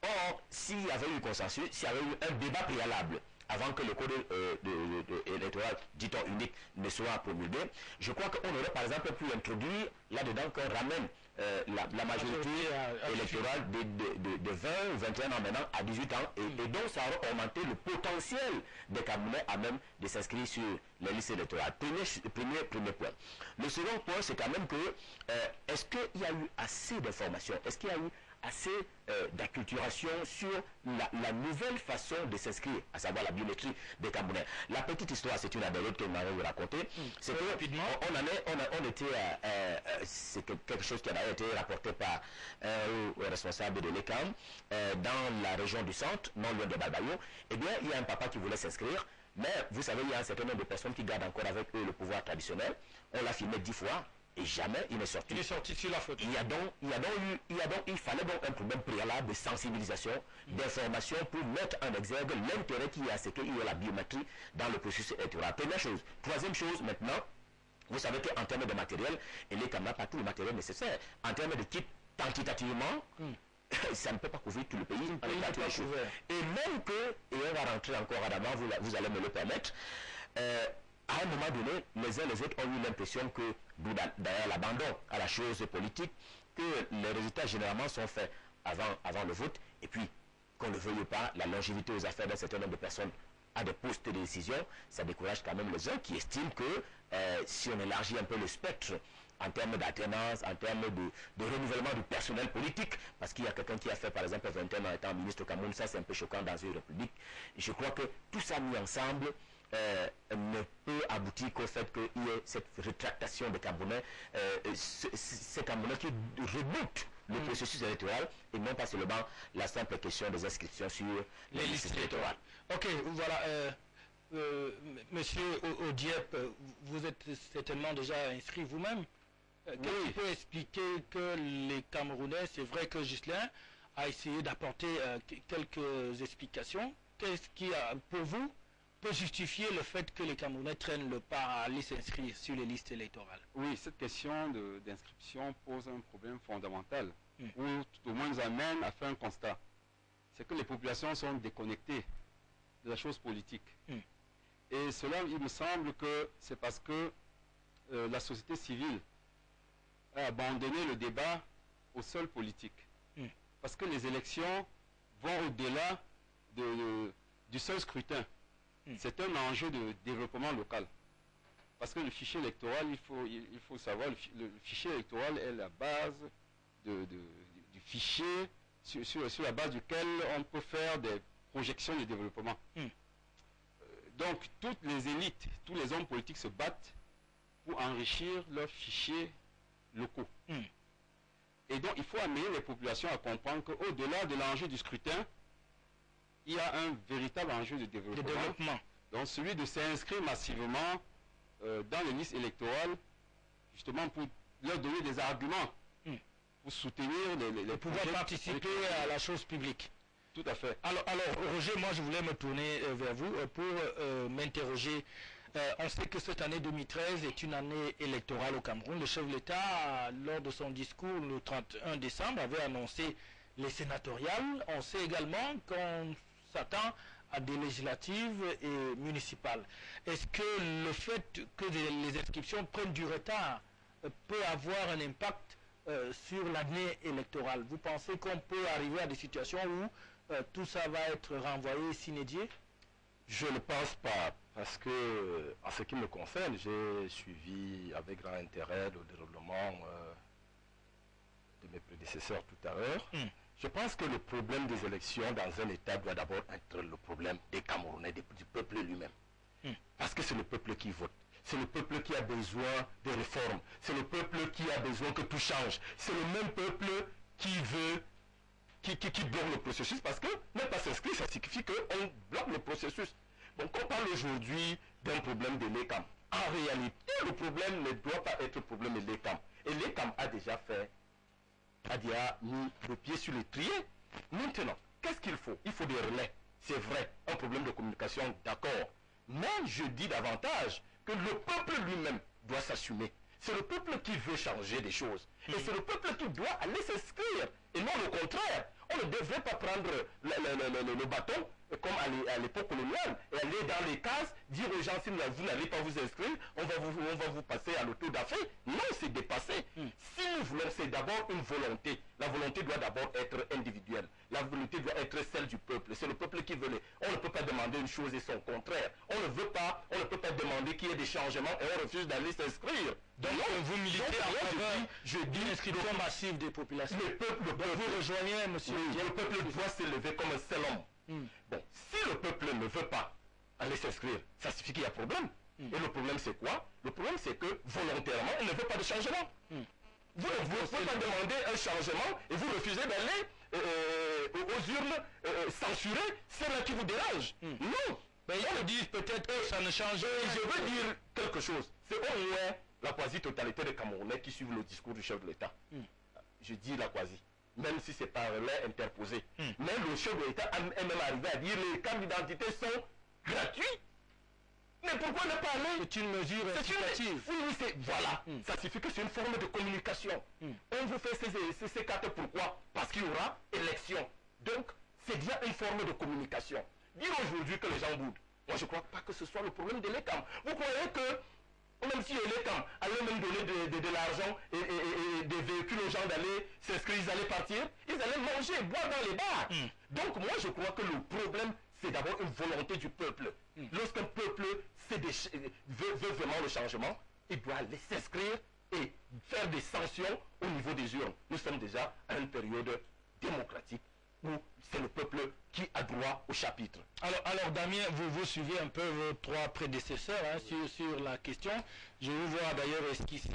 or, s'il y avait eu consensus, s'il y avait eu un débat préalable avant que le code électoral, dit-on unique, ne soit promulgué, je crois qu'on aurait par exemple pu introduire là-dedans qu'on ramène la majorité électorale de 20 ou 21 ans maintenant à 18 ans et donc ça aurait augmenté le potentiel des Camerounais à même de s'inscrire sur les listes électorales. Premier point. Le second point, c'est quand même que est-ce qu'il y a eu assez d'informations? Est-ce qu'il y a eu assez d'acculturation sur la nouvelle façon de s'inscrire, à savoir la biométrie des Camerounais. La petite histoire, c'est une anecdote que m'avait vous raconter. C'est que on était, c'est quelque chose qui a été rapporté par un responsable de l'ECAM dans la région du centre, non loin de Balbayo. Eh bien, il y a un papa qui voulait s'inscrire, mais vous savez, il y a un certain nombre de personnes qui gardent encore avec eux le pouvoir traditionnel. On l'a filmé 10 fois. Et jamais il n'est sorti. Il est sorti sur la photo. Il fallait donc un problème préalable de sensibilisation, d'information pour mettre en exergue l'intérêt qu'il y a à ce qu'il y ait la biométrie dans le processus électoral. Première chose. Troisième chose, maintenant, vous savez qu'en termes de matériel, il est quand même pas tout le matériel nécessaire. En termes de kit, quantitativement, ça ne peut pas couvrir tout le pays. Et même que, et on va rentrer encore à vous allez me le permettre, à un moment donné, les uns les autres ont eu l'impression que, d'ailleurs l'abandon à la chose politique, que les résultats généralement sont faits avant le vote, et puis, qu'on ne veuille pas, la longévité aux affaires d'un certain nombre de personnes à des postes de décision, ça décourage quand même les uns qui estiment que si on élargit un peu le spectre en termes d'alternance, en termes de renouvellement du personnel politique, parce qu'il y a quelqu'un qui a fait par exemple 21 ans étant ministre au Cameroun, ça c'est un peu choquant dans une république. Je crois que tout ça mis ensemble ne peut aboutir qu'au fait qu'il y ait cette rétractation des Camerounais, ces Camerounais qui rebootent le processus électoral et non pas seulement la simple question des inscriptions sur les listes électorales. Ok, voilà. Monsieur Odiep, vous êtes certainement déjà inscrit vous-même. Qu'est-ce qui peut expliquer que les Camerounais, c'est vrai que Ghislain a essayé d'apporter quelques explications. Qu'est-ce qui, pour vous, peut justifier le fait que les Camerounais traînent le pas à aller s'inscrire sur les listes électorales? Oui, cette question d'inscription pose un problème fondamental, ou tout au moins nous amène à faire un constat. C'est que les populations sont déconnectées de la chose politique. Et cela, il me semble que c'est parce que la société civile a abandonné le débat au seul politique. Parce que les élections vont au-delà du seul scrutin. C'est un enjeu de développement local. Parce que le fichier électoral, il faut savoir, le fichier électoral est la base du fichier sur la base duquel on peut faire des projections de développement. Donc, toutes les élites, tous les hommes politiques se battent pour enrichir leurs fichiers locaux. Et donc, il faut amener les populations à comprendre qu'au-delà de l'enjeu du scrutin, il y a un véritable enjeu de développement. Donc, celui de s'inscrire massivement dans les listes électorales, justement pour leur donner des arguments, pour soutenir les pouvoir participer à la chose publique. Tout à fait. Alors Roger, moi je voulais me tourner vers vous pour m'interroger. On sait que cette année 2013 est une année électorale au Cameroun. Le chef de l'État, lors de son discours le 31 décembre, avait annoncé les sénatoriales. On sait également qu'on s'attend à des législatives et municipales. Est-ce que le fait que les inscriptions prennent du retard peut avoir un impact sur l'année électorale? Vous pensez qu'on peut arriver à des situations où tout ça va être renvoyé sine die? Je ne pense pas, parce que, en ce qui me concerne, j'ai suivi avec grand intérêt le déroulement de mes prédécesseurs tout à l'heure. Je pense que le problème des élections dans un État doit d'abord être le problème des Camerounais, du peuple lui-même. Parce que c'est le peuple qui vote. C'est le peuple qui a besoin de réformes. C'est le peuple qui a besoin que tout change. C'est le même peuple qui veut, qui bloque le processus, parce que ne pas s'inscrire, ça signifie qu'on bloque le processus. Donc on parle aujourd'hui d'un problème de l'ECAM. En réalité, le problème ne doit pas être le problème de l'ECAM. Et l'ECAM a déjà mis le pied sur l'étrier. Maintenant, qu'est-ce qu'il faut? Il faut des relais. C'est vrai, un problème de communication, d'accord. Mais je dis davantage que le peuple lui-même doit s'assumer. C'est le peuple qui veut changer des choses. Et c'est le peuple qui doit aller s'inscrire. Et non le contraire. On ne devrait pas prendre le bâton comme à l'époque coloniale, et aller dans les cases, dire aux gens, si vous n'allez pas vous inscrire, on va vous passer à l'auto d'affaires. Non, c'est dépassé. Si nous voulons, c'est d'abord une volonté. La volonté doit d'abord être individuelle. La volonté doit être celle du peuple. C'est le peuple qui veut les... On ne peut pas demander une chose et son contraire. On ne peut pas demander qu'il y ait des changements et on refuse d'aller s'inscrire. Donc vous militez en faveur d'une inscription massive des populations. Le peuple, vous rejoignez, monsieur. Oui, le peuple doit se lever comme un seul homme. Bon, si le peuple ne veut pas aller s'inscrire, ça signifie qu'il y a problème. Et le problème c'est quoi? Le problème c'est que volontairement, on ne veut pas de changement. Vous ne pouvez pas demander un changement et vous refusez d'aller aux urnes censurer ceux-là qui vous dérangent. Non. Mais ils me disent peut-être que ça ne change rien. Et je veux dire quelque chose. C'est au moins la quasi-totalité des Camerounais qui suivent le discours du chef de l'État. Je dis la quasi. Même si c'est par l'air interposé. Mais le chef de l'État est même arrivé à dire que les cartes d'identité sont gratuites. Mais pourquoi ne pas aller? C'est une mesure incitative. Oui, c'est... Voilà. Ça signifie que c'est une forme de communication. On vous fait ces cartes pourquoi? Parce qu'il y aura élection. Donc, c'est déjà une forme de communication. Dire aujourd'hui que les gens boudent. Moi, je ne crois pas que ce soit le problème de l'ECAM. Vous croyez que, même si l'ECAM allait même donner de l'argent et des véhicules aux gens d'aller s'inscrire, ils allaient partir, ils allaient manger, boire dans les bars. Donc, moi, je crois que le problème, c'est d'abord une volonté du peuple. Lorsqu'un peuple veut vraiment le changement, il doit aller s'inscrire et faire des sanctions au niveau des urnes. Nous sommes déjà à une période démocratique où c'est le peuple qui a droit au chapitre. Alors Damien, vous suivez un peu vos trois prédécesseurs sur la question. Je vous vois d'ailleurs esquisser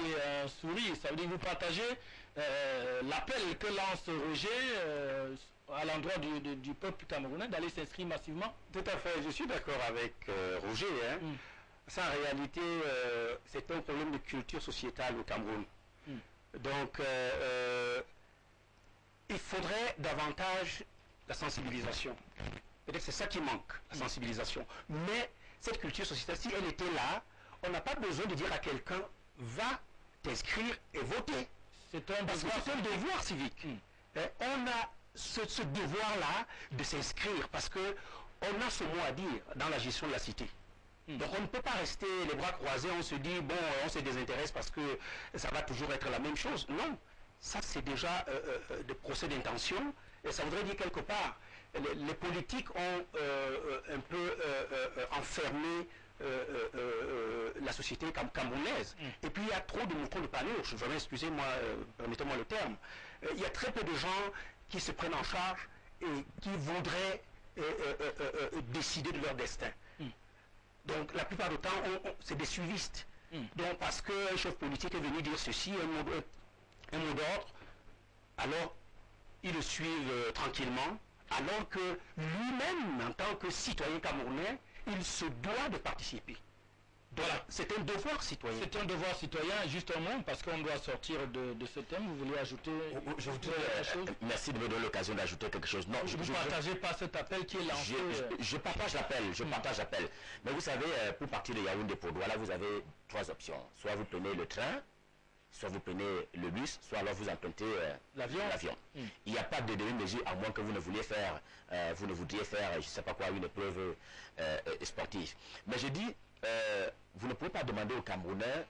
un sourire. Ça veut dire que vous partagez l'appel que lance Roger à l'endroit du peuple camerounais d'aller s'inscrire massivement. Tout à fait, je suis d'accord avec Roger. Ça, en réalité, c'est un problème de culture sociétale au Cameroun. Donc, il faudrait davantage la sensibilisation. Peut-être c'est ça qui manque, la sensibilisation. Mais cette culture sociétale, si elle était là, on n'a pas besoin de dire à quelqu'un, va t'inscrire et voter. C'est un devoir civique. On a ce devoir-là de s'inscrire parce que on a ce mot à dire dans la gestion de la cité. Donc on ne peut pas rester les bras croisés, on se dit, bon, on se désintéresse parce que ça va toujours être la même chose. Non, ça c'est déjà des procès d'intention et ça voudrait dire quelque part, les politiques ont un peu enfermé la société camerounaise. Et puis il y a trop de moutons de panurge, je vais excusez-moi, permettez-moi le terme. Il y a très peu de gens qui se prennent en charge et qui voudraient décider de leur destin. Donc la plupart du temps, c'est des suivistes. Donc parce qu'un chef politique est venu dire ceci, un mot d'ordre, alors ils le suivent tranquillement, alors que lui-même, en tant que citoyen camerounais, il se doit de participer. Voilà, c'est un devoir citoyen. C'est un devoir citoyen, juste un mot, parce qu'on doit sortir de ce thème. Vous voulez ajouter je voudrais, quelque chose? Merci de me donner l'occasion d'ajouter quelque chose. Non, vous ne partagez pas cet appel qui est lancé. Je partage l'appel, partage l'appel. Mais vous savez, pour partir de Yaoundé pour Douala, vous avez trois options. Soit vous prenez le train, soit vous prenez le bus, soit alors vous empruntez l'avion. Il n'y a pas de demi-mesure à moins que vous ne vouliez faire, je ne sais pas quoi, une épreuve sportive. Mais je dis, vous ne pouvez pas demander aux Camerounais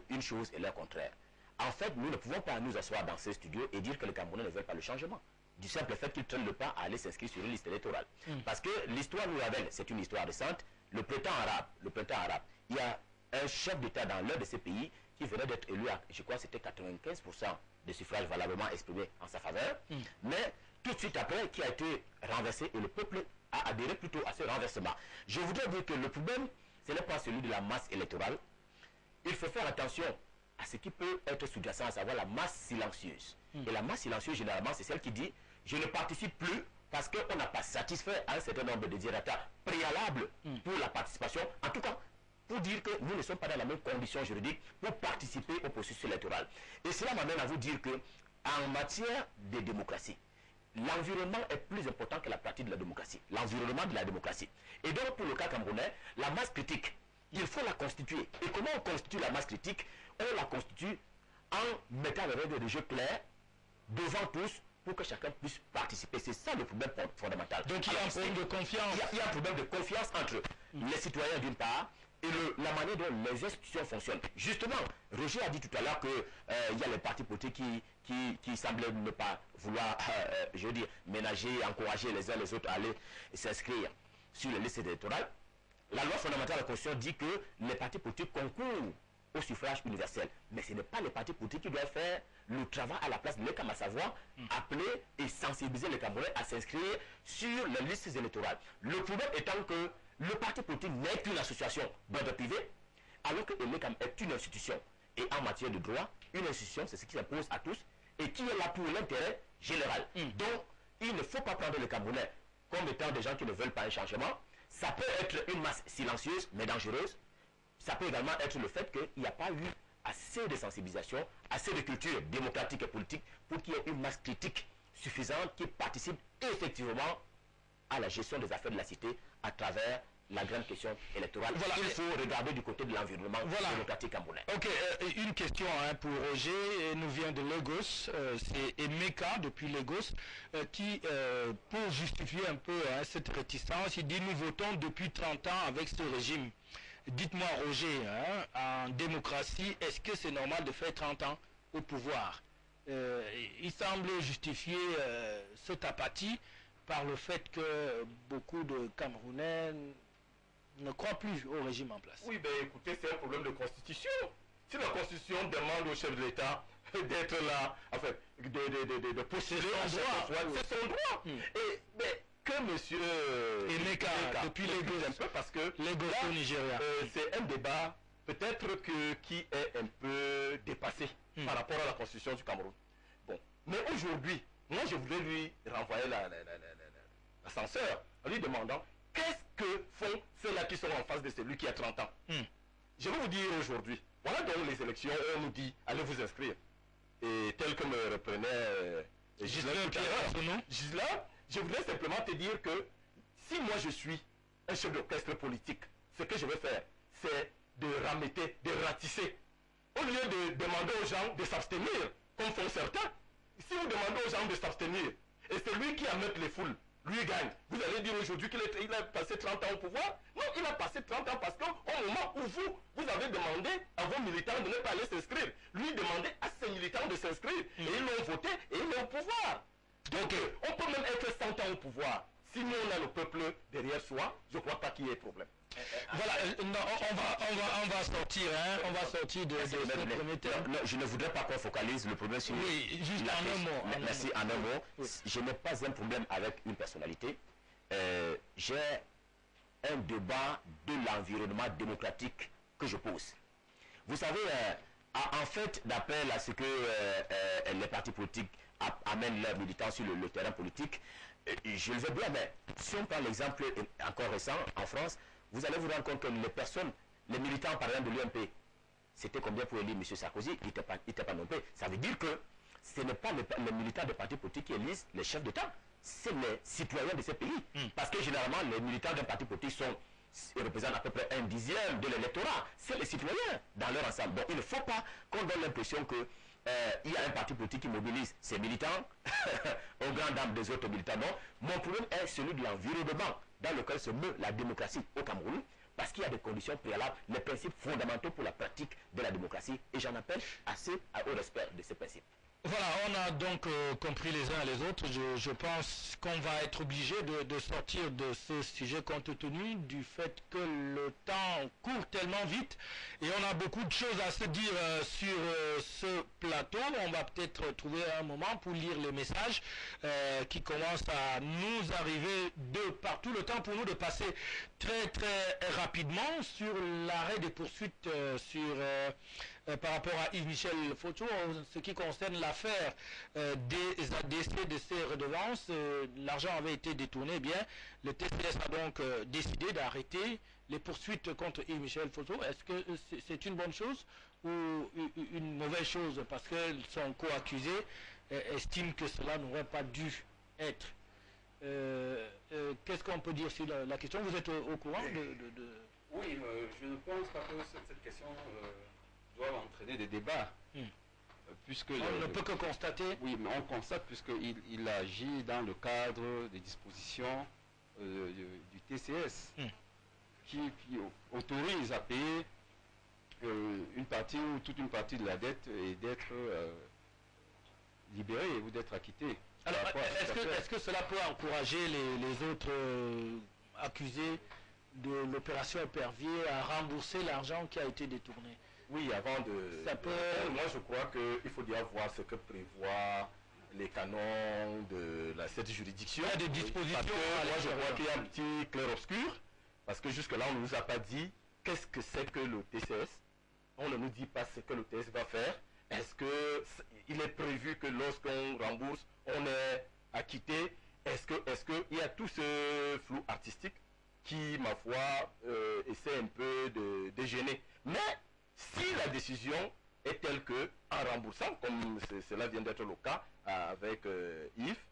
une chose et leur contraire. En fait, nous ne pouvons pas nous asseoir dans ces studios et dire que les Camerounais ne veulent pas le changement. Du simple fait qu'ils prennent le pas à aller s'inscrire sur une liste électorale. Parce que l'histoire nous révèle, c'est une histoire récente, le printemps arabe, il y a un chef d'État dans l'un de ces pays qui venait d'être élu à, je crois, c'était 95% de suffrages valablement exprimés en sa faveur, mais tout de suite après, qui a été renversé et le peuple a adhéré plutôt à ce renversement. Je voudrais dire que le problème, ce n'est pas celui de la masse électorale. Il faut faire attention à ce qui peut être sous-jacent, à savoir la masse silencieuse. Et la masse silencieuse, généralement, c'est celle qui dit « je ne participe plus parce qu'on n'a pas satisfait un certain nombre de désirata préalables pour la participation ». En tout cas, pour dire que nous ne sommes pas dans la même condition juridique pour participer au processus électoral. Et cela m'amène à vous dire que en matière de démocratie, l'environnement est plus important que la pratique de la démocratie. L'environnement de la démocratie. Et donc, pour le cas camerounais, la masse critique, il faut la constituer. Et comment on constitue la masse critique? On la constitue en mettant les règles de jeu claires devant tous pour que chacun puisse participer. C'est ça le problème fondamental. Donc il y a un problème de confiance. Il y a un problème de confiance entre les citoyens d'une part et la manière dont les institutions fonctionnent. Justement, Roger a dit tout à l'heure qu'il y a les partis politiques qui semblaient ne pas vouloir, je veux dire, ménager, encourager les uns les autres à aller s'inscrire sur les listes électorales. La loi fondamentale de la Constitution dit que les partis politiques concourent au suffrage universel. Mais ce n'est pas les partis politiques qui doivent faire le travail à la place de l'ECAM, à savoir appeler et sensibiliser les Camerounais à s'inscrire sur les listes électorales. Le problème étant que le parti politique n'est qu'une association d'ordre privé, alors que l'ECAM est une institution. Et en matière de droit, une institution, c'est ce qui s'impose à tous et qui est là pour l'intérêt général. Donc, il ne faut pas prendre les Camerounais comme étant des gens qui ne veulent pas un changement. Ça peut être une masse silencieuse, mais dangereuse. Ça peut également être le fait qu'il n'y a pas eu assez de sensibilisation, assez de culture démocratique et politique pour qu'il y ait une masse critique suffisante qui participe effectivement à la gestion des affaires de la cité à travers la grande question électorale. Voilà. Il faut regarder du côté de l'environnement démocratique camerounais. Ok, une question pour Roger, il nous vient de Lagos, c'est Emeka depuis Lagos, qui, pour justifier un peu cette réticence, il dit nous votons depuis 30 ans avec ce régime. Dites-moi Roger, en démocratie, est-ce que c'est normal de faire 30 ans au pouvoir? Il semble justifier cette apathie par le fait que beaucoup de Camerounais ne croient plus au régime en place. Oui, ben écoutez, c'est un problème de constitution. Si la constitution demande au chef de l'État d'être là, en fait, de posséder un droit, c'est son droit. Et ben, que monsieur Emeka depuis Lagos, un peu parce que Lagos au Nigeria, c'est un débat peut-être qui est un peu dépassé par rapport à la constitution du Cameroun. Bon, mais aujourd'hui, moi je voulais lui renvoyer l'ascenseur en lui demandant qu'est-ce que font ceux-là qui sont en face de celui qui a 30 ans. Je vais vous dire aujourd'hui, voilà donc les élections, on nous dit allez vous inscrire. Et tel que me reprenait Gisela, je voudrais simplement te dire que si moi je suis un chef d'orchestre politique, ce que je vais faire, c'est de rameter, de ratisser. Au lieu de demander aux gens de s'abstenir, comme font certains, si vous demandez aux gens de s'abstenir, et c'est lui qui amène les foules, lui gagne. Vous allez dire aujourd'hui qu'il a passé 30 ans au pouvoir? Non, il a passé 30 ans parce qu'au moment où vous avez demandé à vos militants de ne pas aller s'inscrire, lui demandait à ses militants de s'inscrire, et ils l'ont voté, et il est au pouvoir. Donc, on peut même être 100 ans au pouvoir. Si nous, on a le peuple derrière soi, je ne crois pas qu'il y ait problème. Voilà, on va sortir, on va sortir de ce premier terme. Non, je ne voudrais pas qu'on focalise le problème sur... Oui, juste en un mot. Merci, en un mot. Oui. Je n'ai pas un problème avec une personnalité. J'ai un débat de l'environnement démocratique que je pose. Vous savez, en fait, d'après ce que les partis politiques amènent leurs militants sur le terrain politique, je le veux bien, mais si on prend l'exemple encore récent en France, vous allez vous rendre compte que les militants par exemple de l'UMP, c'était combien pour élire M. Sarkozy? Il n'était pas nommé. Ça veut dire que ce n'est pas les militants des partis politiques qui élisent les chefs d'État, c'est les citoyens de ces pays. Parce que généralement, les militants d'un parti politique représentent à peu près 1/10 de l'électorat. C'est les citoyens dans leur ensemble. Donc il ne faut pas qu'on donne l'impression que il y a un parti politique qui mobilise ses militants aux grandes dames des autres militants. Non, mon problème est celui de l'environnement dans lequel se meut la démocratie au Cameroun, parce qu'il y a des conditions préalables, les principes fondamentaux pour la pratique de la démocratie, et j'en appelle assez au respect de ces principes. Voilà, on a donc compris les uns et les autres. Je pense qu'on va être obligé de sortir de ce sujet compte tenu du fait que le temps court tellement vite et on a beaucoup de choses à se dire sur ce plateau. On va peut-être trouver un moment pour lire les messages qui commencent à nous arriver de partout. Le temps pour nous de passer très très rapidement sur l'arrêt des poursuites par rapport à Yves-Michel Fautou, en ce qui concerne l'affaire des ADC de ces redevances. L'argent avait été détourné. Eh bien, le TCS a donc décidé d'arrêter les poursuites contre Yves-Michel Fautou. Est-ce que c'est une bonne chose ou une mauvaise chose? Parce que son co-accusé estime que cela n'aurait pas dû être. Qu'est-ce qu'on peut dire sur la question? Vous êtes au courant de... Oui, je ne pense pas que cette question doit entraîner des débats. puisque... On ne peut que constater. Oui, mais on constate puisqu'il agit dans le cadre des dispositions du TCS qui autorise à payer une partie ou toute une partie de la dette et d'être libéré ou d'être acquitté. Alors, est-ce que cela peut encourager les autres accusés de l'opération épervier à rembourser l'argent qui a été détourné? Oui, avant de... Ça peut... Moi, je crois qu'il faut déjà voir ce que prévoit les canons de cette juridiction. Il y a des dispositions. Parce que moi, je crois qu'il y a un petit clair-obscur. Parce que jusque-là, on ne nous a pas dit qu'est-ce que c'est que le TCS. On ne nous dit pas ce que le TCS va faire. Est-ce qu'il est prévu que lorsqu'on rembourse, on est acquitté? Est-ce qu'il y a tout ce flou artistique qui, ma foi, essaie un peu de gêner? Mais si la décision est telle que, en remboursant, comme cela vient d'être le cas avec Yves,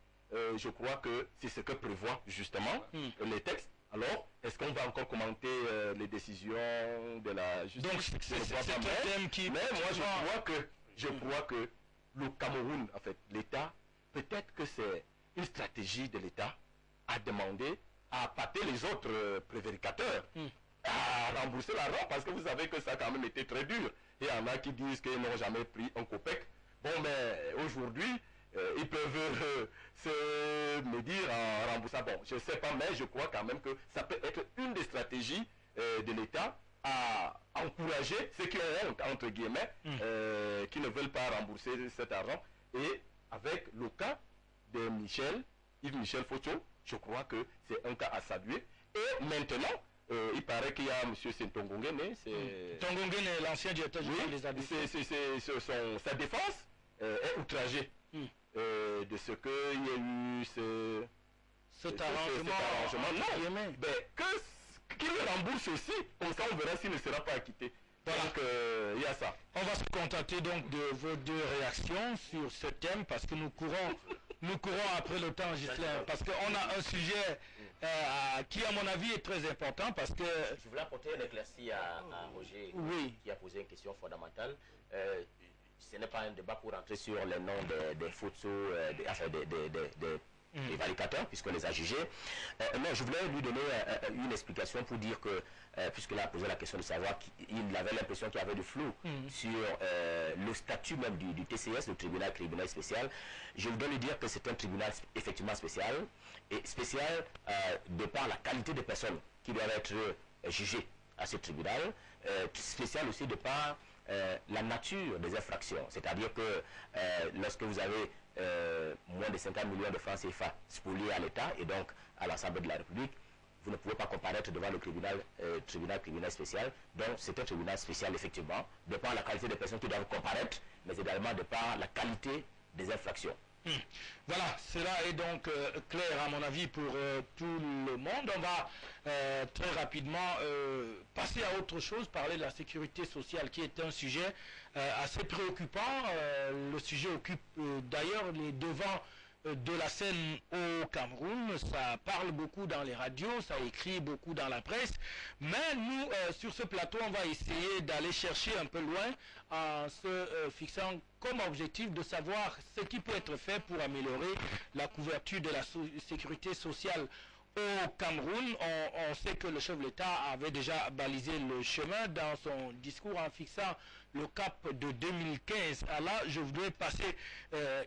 je crois que c'est ce que prévoit justement les textes. Alors, est-ce qu'on va encore commenter les décisions de la justice? Donc, c'est un thème qui... Mais moi, je crois que le Cameroun, en fait, l'État, peut-être que c'est une stratégie de l'État à demander, à appâter les autres prévaricateurs, à rembourser l'argent, parce que vous savez que ça a quand même été très dur. Il y en a qui disent qu'ils n'ont jamais pris un copec. Bon, mais aujourd'hui, ils peuvent me dire en remboursant. Bon, je ne sais pas, mais je crois quand même que ça peut être une des stratégies de l'État à encourager ceux qui ont honte, entre guillemets, qui ne veulent pas rembourser cet argent. Et avec le cas de Yves-Michel Focho, je crois que c'est un cas à saluer. Et maintenant, il paraît qu'il y a M. Tongongene. Tongongene est l'ancien directeur général des adultes. Sa défense est outragée de ce qu'il y a eu cet arrangement. Non, qu'il le rembourse aussi, comme ça on verra s'il ne sera pas acquitté. Voilà. Donc il y a ça. On va se contenter donc de vos deux réactions sur ce thème parce que nous courons après le temps, Ghislain, parce qu'on a un sujet qui, à mon avis, est très important parce que... Je voulais apporter un éclairci à Roger qui a posé une question fondamentale. Ce n'est pas un débat pour entrer sur les noms des photos, des validateurs, puisqu'on les a jugés. Non, je voulais lui donner une explication pour dire que, puisqu'il a posé la question de savoir qu'il avait l'impression qu'il y avait du flou sur le statut même du TCS, le tribunal spécial. Je voudrais lui dire que c'est un tribunal effectivement spécial, et spécial de par la qualité des personnes qui doivent être jugées à ce tribunal, spécial aussi de par la nature des infractions. C'est-à-dire que lorsque vous avez moins de 50 millions de francs CFA spoliés à l'État et donc à l'Assemblée de la République, vous ne pouvez pas comparaître devant le tribunal spécial. Donc c'est un tribunal spécial effectivement, de par la qualité des personnes qui doivent comparaître, mais également de par la qualité des infractions. Voilà, cela est donc clair à mon avis pour tout le monde. On va très rapidement passer à autre chose, parler de la sécurité sociale qui est un sujet assez préoccupant. Le sujet occupe d'ailleurs les devants de la scène au Cameroun. Ça parle beaucoup dans les radios, ça écrit beaucoup dans la presse, mais nous sur ce plateau on va essayer d'aller chercher un peu loin en se fixant comme objectif de savoir ce qui peut être fait pour améliorer la couverture de la sécurité sociale au Cameroun. On sait que le chef de l'État avait déjà balisé le chemin dans son discours en fixant le cap de 2015. Alors là, je voudrais passer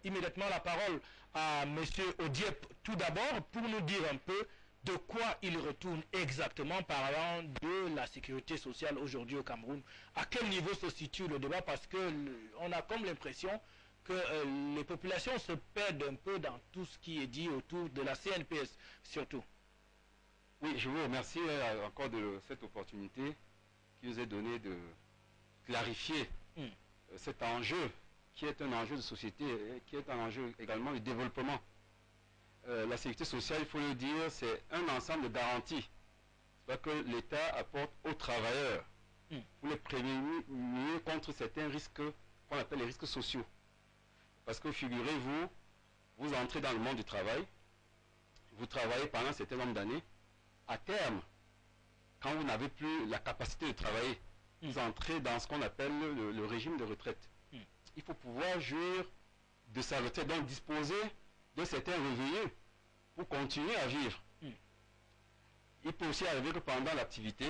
immédiatement la parole à M. Odiep tout d'abord pour nous dire un peu de quoi il retourne exactement parlant de la sécurité sociale aujourd'hui au Cameroun. À quel niveau se situe le débat? Parce qu'on a comme l'impression que les populations se perdent un peu dans tout ce qui est dit autour de la CNPS surtout. Oui, je vous remercie encore de cette opportunité qui nous est donnée de clarifier cet enjeu qui est un enjeu de société, qui est un enjeu également de développement. La sécurité sociale, il faut le dire, c'est un ensemble de garanties que l'État apporte aux travailleurs pour les prévenir contre certains risques qu'on appelle les risques sociaux. Parce que figurez-vous, vous entrez dans le monde du travail, vous travaillez pendant un certain nombre d'années, à terme, quand vous n'avez plus la capacité de travailler, vous entrez dans ce qu'on appelle le régime de retraite. il faut pouvoir jouir de sa retraite, donc disposer de certains revenus pour continuer à vivre. Il peut aussi arriver que pendant l'activité,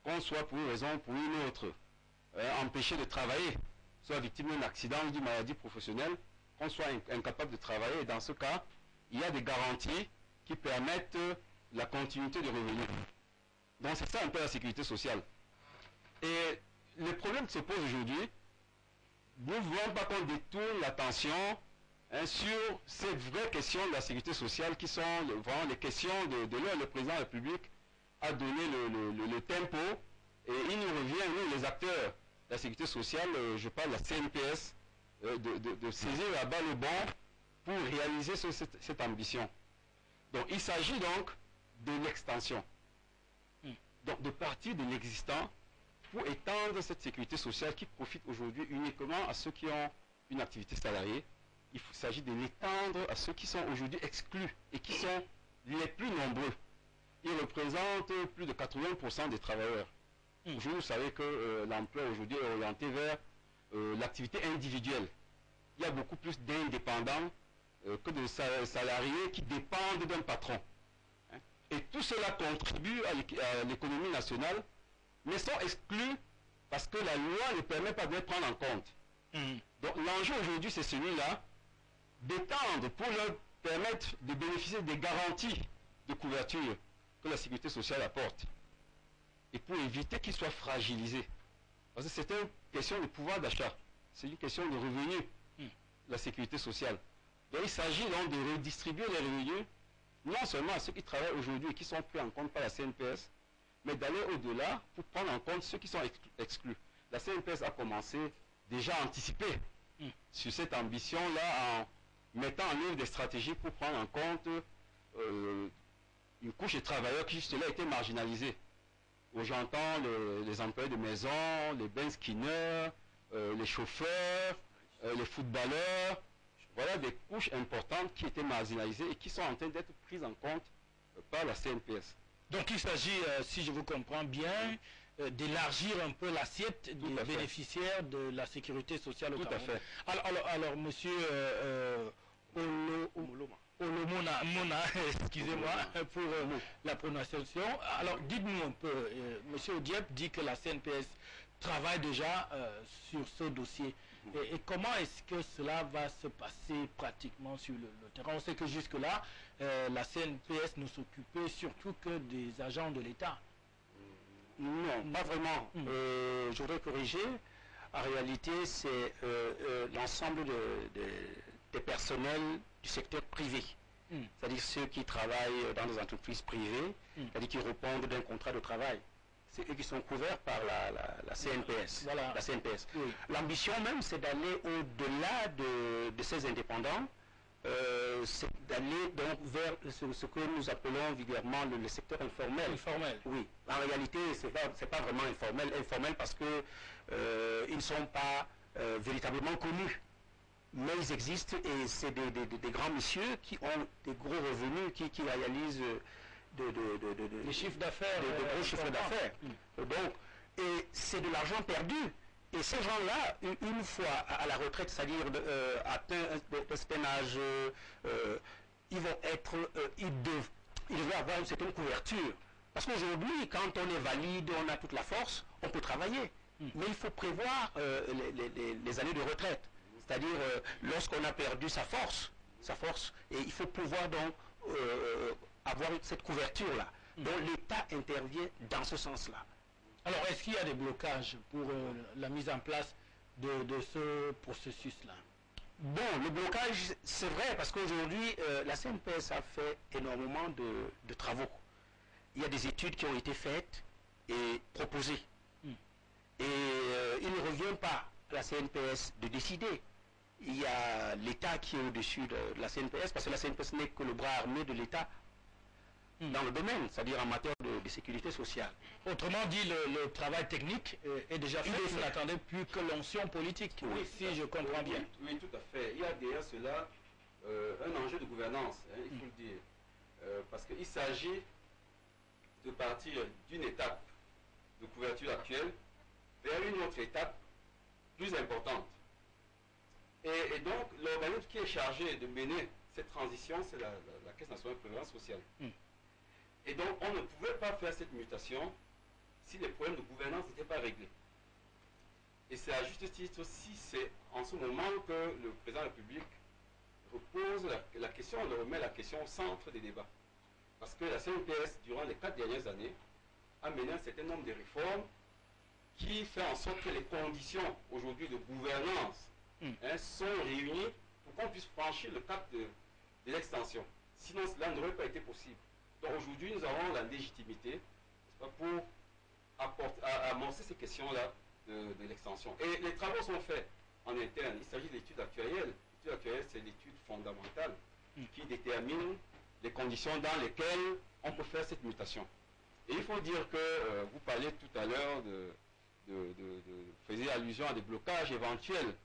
qu'on soit pour une raison ou pour une autre, empêché de travailler, soit victime d'un accident ou d'une maladie professionnelle, qu'on soit incapable de travailler. Et dans ce cas, il y a des garanties qui permettent la continuité de revenus. Donc c'est ça un peu la sécurité sociale. Et le problème qui se pose aujourd'hui, nous ne voulons pas qu'on détourne l'attention sur ces vraies questions de la sécurité sociale qui sont vraiment les questions de là, le président de la République a donné le tempo et il nous revient, nous les acteurs de la sécurité sociale, je parle de la CNPS, de saisir la balle au bon pour réaliser cette ambition. Donc il s'agit donc de l'extension. Donc de partir de l'existant pour étendre cette sécurité sociale qui profite aujourd'hui uniquement à ceux qui ont une activité salariée. Il s'agit de l'étendre à ceux qui sont aujourd'hui exclus et qui sont les plus nombreux. Ils représentent plus de 80% des travailleurs. Aujourd'hui, vous savez que l'emploi aujourd'hui est orienté vers l'activité individuelle. Il y a beaucoup plus d'indépendants que de salariés qui dépendent d'un patron. Et tout cela contribue à l'économie nationale, mais sont exclus parce que la loi ne permet pas de les prendre en compte. Donc l'enjeu aujourd'hui, c'est celui-là, d'étendre pour leur permettre de bénéficier des garanties de couverture que la sécurité sociale apporte. Et pour éviter qu'ils soient fragilisés. Parce que c'est une question de pouvoir d'achat. C'est une question de revenus, la sécurité sociale. Donc il s'agit donc de redistribuer les revenus, non seulement à ceux qui travaillent aujourd'hui et qui sont pris en compte par la CNPS, mais d'aller au-delà pour prendre en compte ceux qui sont exclus. La CNPS a commencé déjà à anticiper sur cette ambition-là en mettant en œuvre des stratégies pour prendre en compte une couche de travailleurs qui jusque-là étaient marginalisés. J'entends les employés de maison, les bench-skinners, les chauffeurs, les footballeurs. Voilà des couches importantes qui étaient marginalisées et qui sont en train d'être prises en compte par la CNPS. Donc il s'agit, si je vous comprends bien, d'élargir un peu l'assiette des bénéficiaires de la sécurité sociale au Cameroun. Tout à fait. Alors monsieur Olomona, excusez-moi pour la prononciation. Alors dites-nous un peu, monsieur Odiep dit que la CNPS travaille déjà sur ce dossier. Et comment est-ce que cela va se passer pratiquement sur le terrain? On sait que jusque-là, la CNPS ne s'occupait surtout que des agents de l'État. Non, pas vraiment. Je voudrais corriger. En réalité, c'est l'ensemble des personnels du secteur privé. C'est-à-dire ceux qui travaillent dans des entreprises privées, c'est-à-dire qui répondent d'un contrat de travail. C'est eux qui sont couverts par la CNPS. Voilà. La CNPS. Oui. L'ambition même, c'est d'aller au-delà de ces indépendants, c'est d'aller donc vers ce que nous appelons vulgairement le secteur informel. Informel. Oui. En réalité, c'est pas vraiment informel. Informel parce que ils ne sont pas véritablement connus. Mais ils existent et c'est des grands messieurs qui ont des gros revenus, qui réalisent les chiffres d'affaires, de gros chiffres d'affaires. Donc, et c'est de l'argent perdu. Et ces gens-là, une fois à la retraite, c'est-à-dire atteint un certain âge, ils vont être, ils devraient avoir une certaine couverture. Parce qu'aujourd'hui, quand on est valide, on a toute la force, on peut travailler. Mais il faut prévoir les années de retraite. C'est-à-dire lorsqu'on a perdu sa force, et il faut pouvoir donc avoir cette couverture-là. Donc l'État intervient dans ce sens-là. Alors, est-ce qu'il y a des blocages pour la mise en place de ce processus-là? Bon, le blocage, c'est vrai, parce qu'aujourd'hui, la CNPS a fait énormément de travaux. Il y a des études qui ont été faites et proposées. Et il ne revient pas à la CNPS de décider. Il y a l'État qui est au-dessus de la CNPS, parce que la CNPS n'est que le bras armé de l'État dans le domaine, c'est-à-dire en matière de sécurité sociale. Autrement dit, le travail technique est déjà fait. Vous n'attendez plus que l'onction politique, oui, si je comprends bien. Oui, tout à fait. Il y a derrière cela un enjeu de gouvernance, il faut le dire. Parce qu'il s'agit de partir d'une étape de couverture actuelle vers une autre étape plus importante. Et donc, l'organisme qui est chargé de mener cette transition, c'est la Caisse nationale de prévoyance sociale. Et donc, on ne pouvait pas faire cette mutation si les problèmes de gouvernance n'étaient pas réglés. Et c'est à juste titre si c'est en ce moment que le président de la République repose la question, on remet la question au centre des débats. Parce que la CNPS, durant les 4 dernières années, a mené un certain nombre de réformes qui fait en sorte que les conditions aujourd'hui de gouvernance sont réunies pour qu'on puisse franchir le cap de l'extension. Sinon, cela n'aurait pas été possible. Donc aujourd'hui, nous avons la légitimité pour amorcer ces questions-là de l'extension. Et les travaux sont faits en interne. Il s'agit d'études actuarielles. L'étude actuarielle, c'est l'étude fondamentale qui détermine les conditions dans lesquelles on peut faire cette mutation. Et il faut dire que vous parliez tout à l'heure faisiez allusion à des blocages éventuels.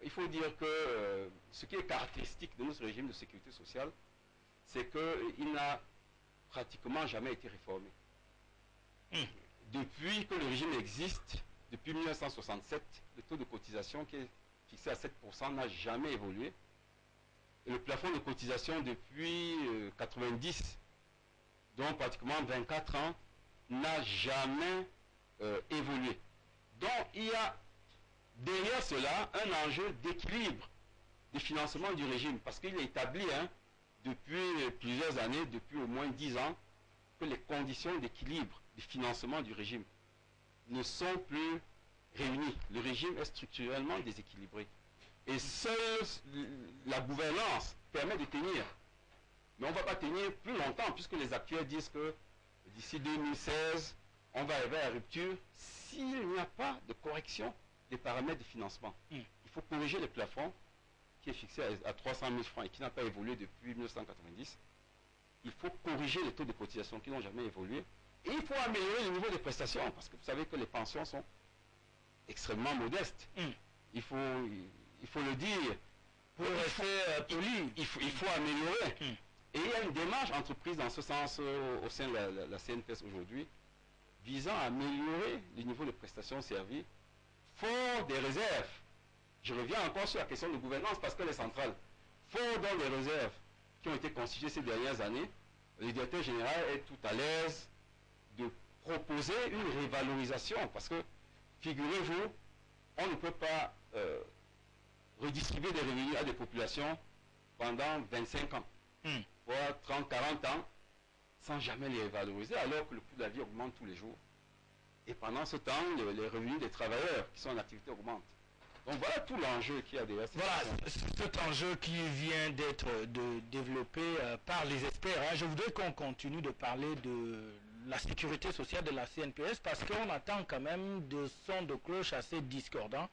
Il faut dire que ce qui est caractéristique de notre régime de sécurité sociale, c'est qu'il n'a pratiquement jamais été réformé. Depuis que le régime existe, depuis 1967, le taux de cotisation qui est fixé à 7% n'a jamais évolué. Et le plafond de cotisation depuis 90, donc pratiquement 24 ans, n'a jamais évolué. Donc il y a derrière cela un enjeu d'équilibre du financement du régime, parce qu'il est établi depuis plusieurs années, depuis au moins 10 ans, que les conditions d'équilibre du financement du régime ne sont plus réunies. Le régime est structurellement déséquilibré. Et seule la gouvernance permet de tenir. Mais on ne va pas tenir plus longtemps, puisque les actuaires disent que d'ici 2016, on va arriver à la rupture s'il n'y a pas de correction des paramètres de financement. Il faut corriger le plafond qui est fixé à 300 000 francs et qui n'a pas évolué depuis 1990. Il faut corriger les taux de cotisation qui n'ont jamais évolué. Et il faut améliorer le niveau des prestations, parce que vous savez que les pensions sont extrêmement modestes. Il faut le dire. Pour rester poli, il faut améliorer. Et il y a une démarche entreprise dans ce sens au sein de la CNPS aujourd'hui, visant à améliorer le niveau de prestations servies, fort des réserves. Je reviens encore sur la question de gouvernance, parce qu'elle est centrale. Fort dans les réserves qui ont été constituées ces dernières années, le directeur général est tout à l'aise de proposer une révalorisation, parce que, figurez-vous, on ne peut pas redistribuer des revenus à des populations pendant 25 ans, voire 30, 40 ans, sans jamais les revaloriser, alors que le coût de la vie augmente tous les jours. Et pendant ce temps, les revenus des travailleurs qui sont en activité augmentent. Donc voilà tout l'enjeu qu'il y a derrière cette question. Cet enjeu qui vient d'être développé par les experts. Je voudrais qu'on continue de parler de la sécurité sociale de la CNPS, parce qu'on attend quand même de sons de cloche assez discordants.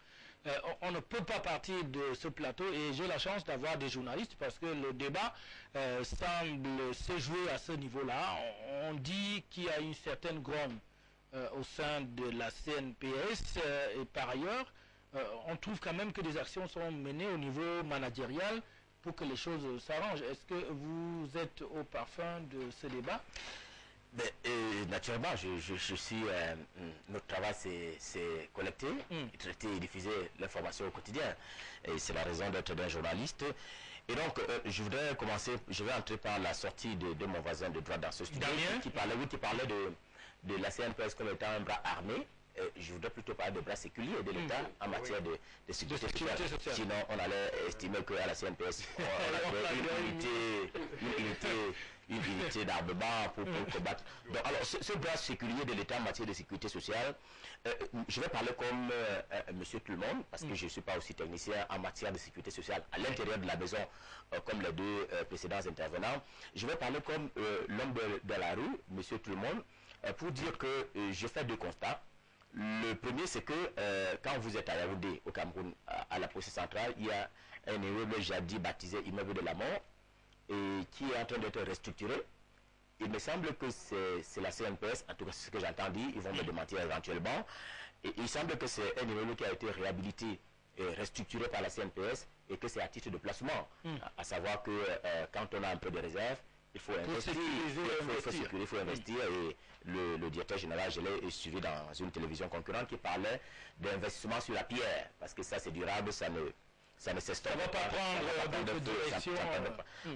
On ne peut pas partir de ce plateau, et j'ai la chance d'avoir des journalistes, parce que le débat semble se jouer à ce niveau-là. On dit qu'il y a une certaine grogne au sein de la CNPS, et par ailleurs, on trouve quand même que des actions sont menées au niveau managérial pour que les choses s'arrangent. Est-ce que vous êtes au parfum de ce débat? Naturellement, je suis. Notre travail, c'est collecter, traiter et diffuser l'information au quotidien. Et c'est la raison d'être d'un journaliste. Et donc, je voudrais commencer. Je vais entrer par la sortie de mon voisin de droite dans ce studio, qui parlait de la CNPS comme étant un bras armé. Je voudrais plutôt parler de bras séculiers de l'État en matière de sécurité sociale. Sinon, on allait estimer qu'à la CNPS, on avait une unité d'armement pour combattre. Donc, alors, ce bras séculier de l'État en matière de sécurité sociale, je vais parler comme monsieur tout le monde, parce que je ne suis pas aussi technicien en matière de sécurité sociale à l'intérieur de la maison, comme les deux précédents intervenants. Je vais parler comme l'homme de la rue, monsieur tout le monde, pour dire que je fais deux constats. Le premier, c'est que quand vous êtes à Yaoundé, au Cameroun, à la police centrale, il y a un immeuble jadis baptisé immeuble de la mort, et qui est en train d'être restructuré. Il me semble que c'est la CNPS, en tout cas c'est ce que j'entends dire, ils vont me démentir éventuellement. Et il semble que c'est un immeuble qui a été réhabilité et restructuré par la CNPS, et que c'est à titre de placement. À savoir que quand on a un peu de réserve, il faut investir, il faut investir. Et le directeur général, je l'ai suivi dans une télévision concurrente qui parlait d'investissement sur la pierre, parce que ça c'est durable, ça ça ne s'estompe Ça ne va pas prendre d'autres directions.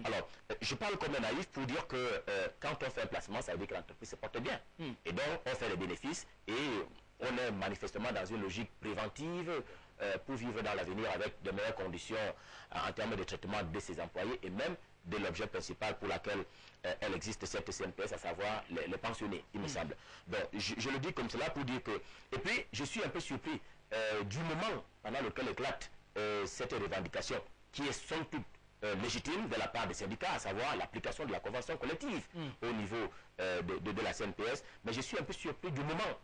Alors, je parle comme un naïf pour dire que quand on fait un placement, ça veut dire que l'entreprise se porte bien. Et donc, on fait les bénéfices et on est manifestement dans une logique préventive pour vivre dans l'avenir avec de meilleures conditions en termes de traitement de ses employés et même de l'objet principal pour laquelle elle existe, cette CNPS, à savoir les pensionnés, il me semble. Donc, je le dis comme cela pour dire que... Et puis, je suis un peu surpris du moment pendant lequel éclate cette revendication, qui est somme toute légitime de la part des syndicats, à savoir l'application de la convention collective au niveau de la CNPS. Mais je suis un peu surpris du moment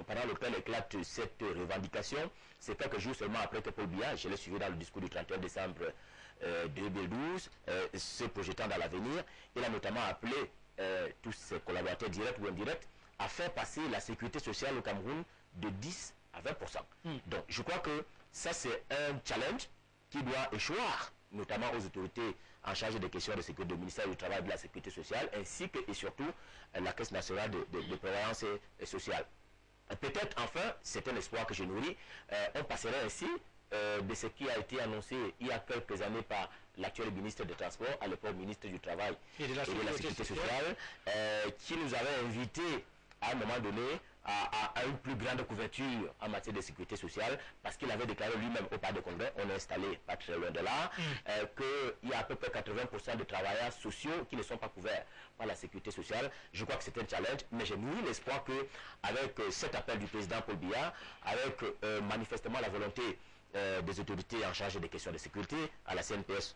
pendant lequel éclate cette revendication. C'est quelques jours seulement après que Paul Biya, je l'ai suivi dans le discours du 31 décembre 2012, se projetant dans l'avenir, il a notamment appelé tous ses collaborateurs directs ou indirects à faire passer la sécurité sociale au Cameroun de 10 à 20%. Donc je crois que ça c'est un challenge qui doit échoir, notamment aux autorités en charge des questions de sécurité, du ministère du Travail et de la Sécurité sociale, ainsi que et surtout la Caisse nationale de prévoyance sociale. Peut-être enfin, c'est un espoir que je nourris, on passerait ainsi de ce qui a été annoncé il y a quelques années par l'actuel ministre des Transports, à l'époque ministre du Travail et de la Sécurité sociale, qui nous avait invités à un moment donné à une plus grande couverture en matière de sécurité sociale, parce qu'il avait déclaré lui-même au Palais de Congrès, on est installé pas très loin de là, qu'il y a à peu près 80% de travailleurs sociaux qui ne sont pas couverts par la sécurité sociale. Je crois que c'est un challenge, mais j'ai nourri l'espoir que avec cet appel du président Paul Biya, avec manifestement la volonté des autorités en charge des questions de sécurité, à la CNPS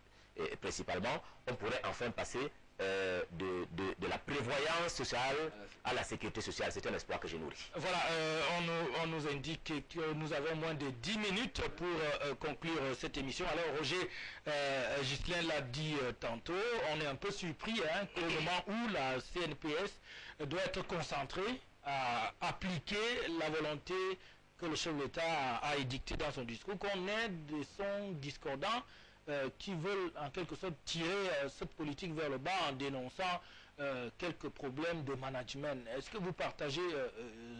principalement, on pourrait enfin passer de la prévoyance sociale à la sécurité sociale. C'est un espoir que j'ai nourri. Voilà, on nous indique que nous avons moins de 10 minutes pour conclure cette émission. Alors Roger, Ghislain l'a dit tantôt, on est un peu surpris qu'au moment où la CNPS doit être concentrée à appliquer la volonté que le chef de l'État a édictée dans son discours, qu'on ait des sons discordants qui veulent en quelque sorte tirer cette politique vers le bas en dénonçant quelques problèmes de management. Est-ce que vous partagez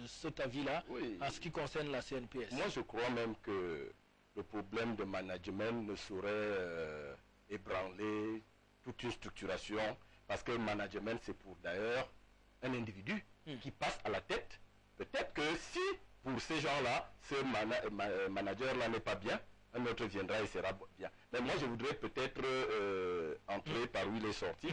cet avis-là en ce qui concerne la CNPS? Moi, je crois même que le problème de management ne saurait ébranler toute une structuration, parce que le management, c'est pour d'ailleurs un individu qui passe à la tête. Peut-être que si, pour ces gens-là, ce manager-là n'est pas bien, un autre viendra et sera bien. Mais moi, je voudrais peut-être entrer par où il est sorti.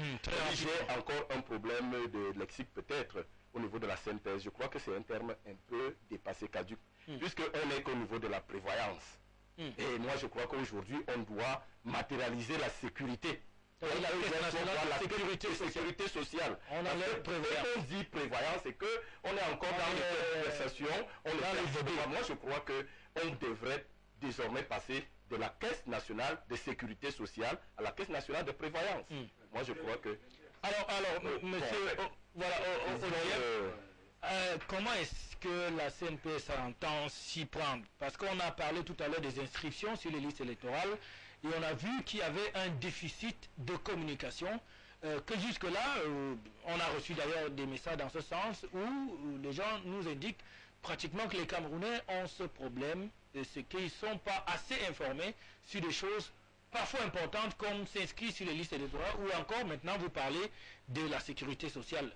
J'ai encore un problème de lexique peut-être au niveau de la CNPS. Je crois que c'est un terme un peu dépassé, caduc, puisqu'on n'est qu'au niveau de la prévoyance. Et moi, je crois qu'aujourd'hui, on doit matérialiser la sécurité. La sécurité sociale. On dit prévoyance, c'est qu'on est encore dans les conversations. Moi, je crois qu'on devrait désormais passer de la Caisse nationale de sécurité sociale à la Caisse nationale de prévoyance. Moi, je crois que... Alors monsieur, comment est-ce que la CNPS entend s'y prendre? Parce qu'on a parlé tout à l'heure des inscriptions sur les listes électorales et on a vu qu'il y avait un déficit de communication, que jusque-là, on a reçu d'ailleurs des messages dans ce sens où les gens nous indiquent pratiquement que les Camerounais ont ce problème, c'est qu'ils ne sont pas assez informés sur des choses parfois importantes comme s'inscrire sur les listes électorales, ou encore maintenant vous parlez de la sécurité sociale.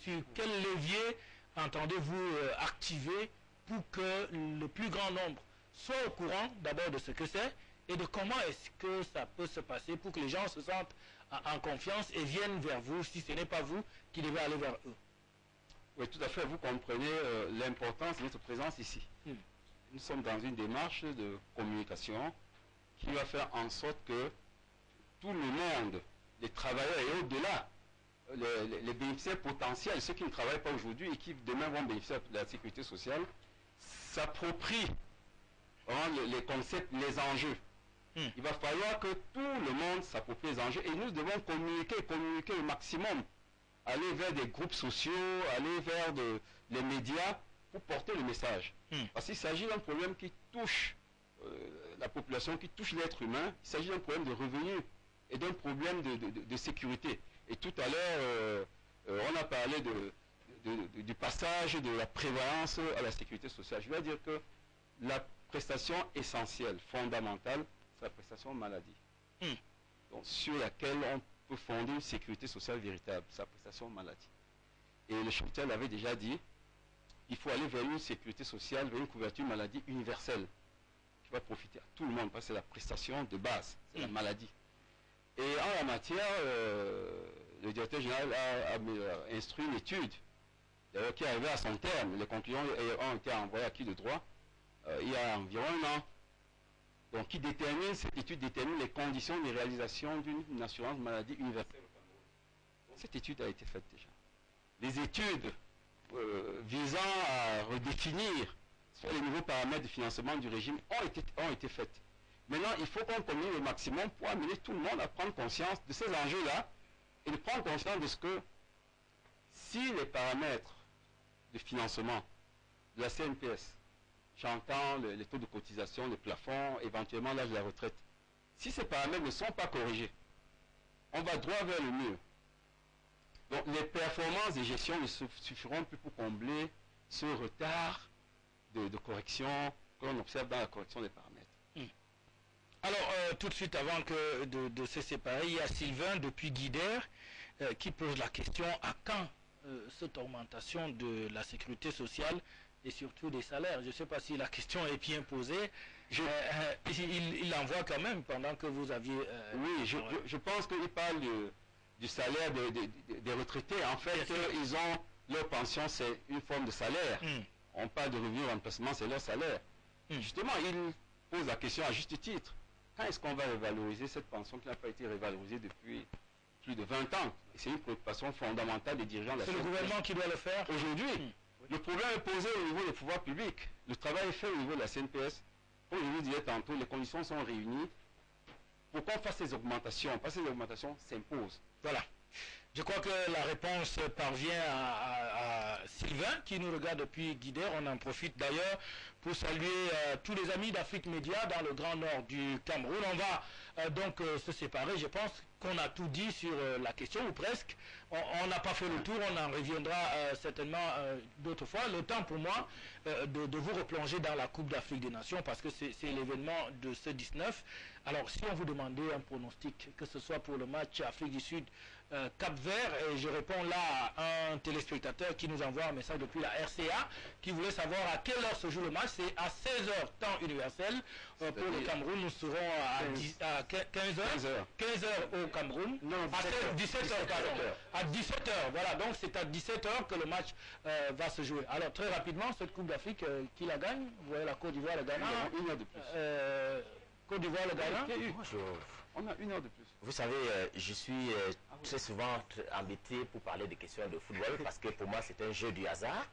Sur quel levier entendez-vous activer pour que le plus grand nombre soit au courant d'abord de ce que c'est et de comment est-ce que ça peut se passer pour que les gens se sentent en confiance et viennent vers vous, si ce n'est pas vous qui devez aller vers eux? Oui, tout à fait. Vous comprenez l'importance de notre présence ici. Nous sommes dans une démarche de communication qui va faire en sorte que tout le monde, les travailleurs et au-delà, les bénéficiaires potentiels, ceux qui ne travaillent pas aujourd'hui et qui demain vont bénéficier de la sécurité sociale, s'approprient les concepts, les enjeux. Il va falloir que tout le monde s'approprie les enjeux et nous devons communiquer au maximum. Aller vers des groupes sociaux, aller vers les médias pour porter le message. Parce qu'il s'agit d'un problème qui touche la population, qui touche l'être humain. Il s'agit d'un problème de revenus et d'un problème de sécurité. Et tout à l'heure, on a parlé du passage de la prévoyance à la sécurité sociale. Je veux dire que la prestation essentielle, fondamentale, c'est la prestation maladie. Hmm. Donc, sur laquelle on peut fonder une sécurité sociale véritable, c'est la prestation maladie. Et le chantier l'avait déjà dit, il faut aller vers une sécurité sociale, vers une couverture maladie universelle, qui va profiter à tout le monde, parce que c'est la prestation de base, c'est la maladie. Et en la matière, le directeur général a instruit une étude, d'ailleurs qui est arrivée à son terme. Les conclusions ont été envoyées à qui de droit il y a environ un an. Donc, cette étude détermine les conditions de réalisation d'une assurance maladie universelle au Cameroun. Cette étude a été faite déjà. Les études visant à redéfinir sur les nouveaux paramètres de financement du régime ont été faites. Maintenant, il faut qu'on commune le maximum pour amener tout le monde à prendre conscience de ces enjeux-là et de prendre conscience de ce que si les paramètres de financement de la CNPS, j'entends les taux de cotisation, les plafonds, éventuellement l'âge de la retraite, si ces paramètres ne sont pas corrigés, on va droit vers le mur. Donc les performances de gestion ne suffiront plus pour combler ce retard de correction que l'on observe dans la correction des paramètres. Alors, tout de suite, avant de se séparer, il y a Sylvain depuis Guider qui pose la question à quand cette augmentation de la sécurité sociale et surtout des salaires. Je ne sais pas si la question est bien posée. Il l'envoie quand même pendant que vous aviez... oui, je pense qu'il parle du salaire des retraités. En fait, ils ont leur pension, c'est une forme de salaire. On parle de revenu remplacement, c'est leur salaire. Justement, il pose la question à juste titre. Quand est-ce qu'on va revaloriser cette pension qui n'a pas été revalorisée depuis plus de 20 ans? Et c'est une préoccupation fondamentale des dirigeants de la CNPS. C'est le gouvernement qui doit le faire aujourd'hui. Le problème est posé au niveau des pouvoirs publics. Le travail est fait au niveau de la CNPS. Comme je vous disais tantôt, les conditions sont réunies pour qu'on fasse ces augmentations. Parce que ces augmentations s'imposent. Voilà. Je crois que la réponse parvient à Sylvain qui nous regarde depuis Guider. On en profite d'ailleurs pour saluer tous les amis d'Afrique Média dans le Grand Nord du Cameroun. On va donc se séparer. Je pense qu'on a tout dit sur la question, ou presque. On n'a pas fait le tour, on en reviendra certainement d'autres fois. Le temps pour moi de vous replonger dans la Coupe d'Afrique des Nations, parce que c'est l'événement de ce 19. Alors, si on vous demandait un pronostic, que ce soit pour le match Afrique du Sud, Cap-Vert, et je réponds là à un téléspectateur qui nous envoie un message depuis la RCA, qui voulait savoir à quelle heure se joue le match. C'est à 16h, temps universel. Pour le Cameroun, nous serons à 15h au Cameroun. Non, à 17h, pardon. À 17h, voilà. Donc c'est à 17h que le match va se jouer. Alors très rapidement, cette Coupe d'Afrique, qui la gagne? Vous voyez la Côte d'Ivoire, le Ghana. Une heure de plus. Côte d'Ivoire, le Ghana. On a une heure de plus. Vous savez, je suis très souvent embêté pour parler des questions de football parce que pour moi c'est un jeu du hasard.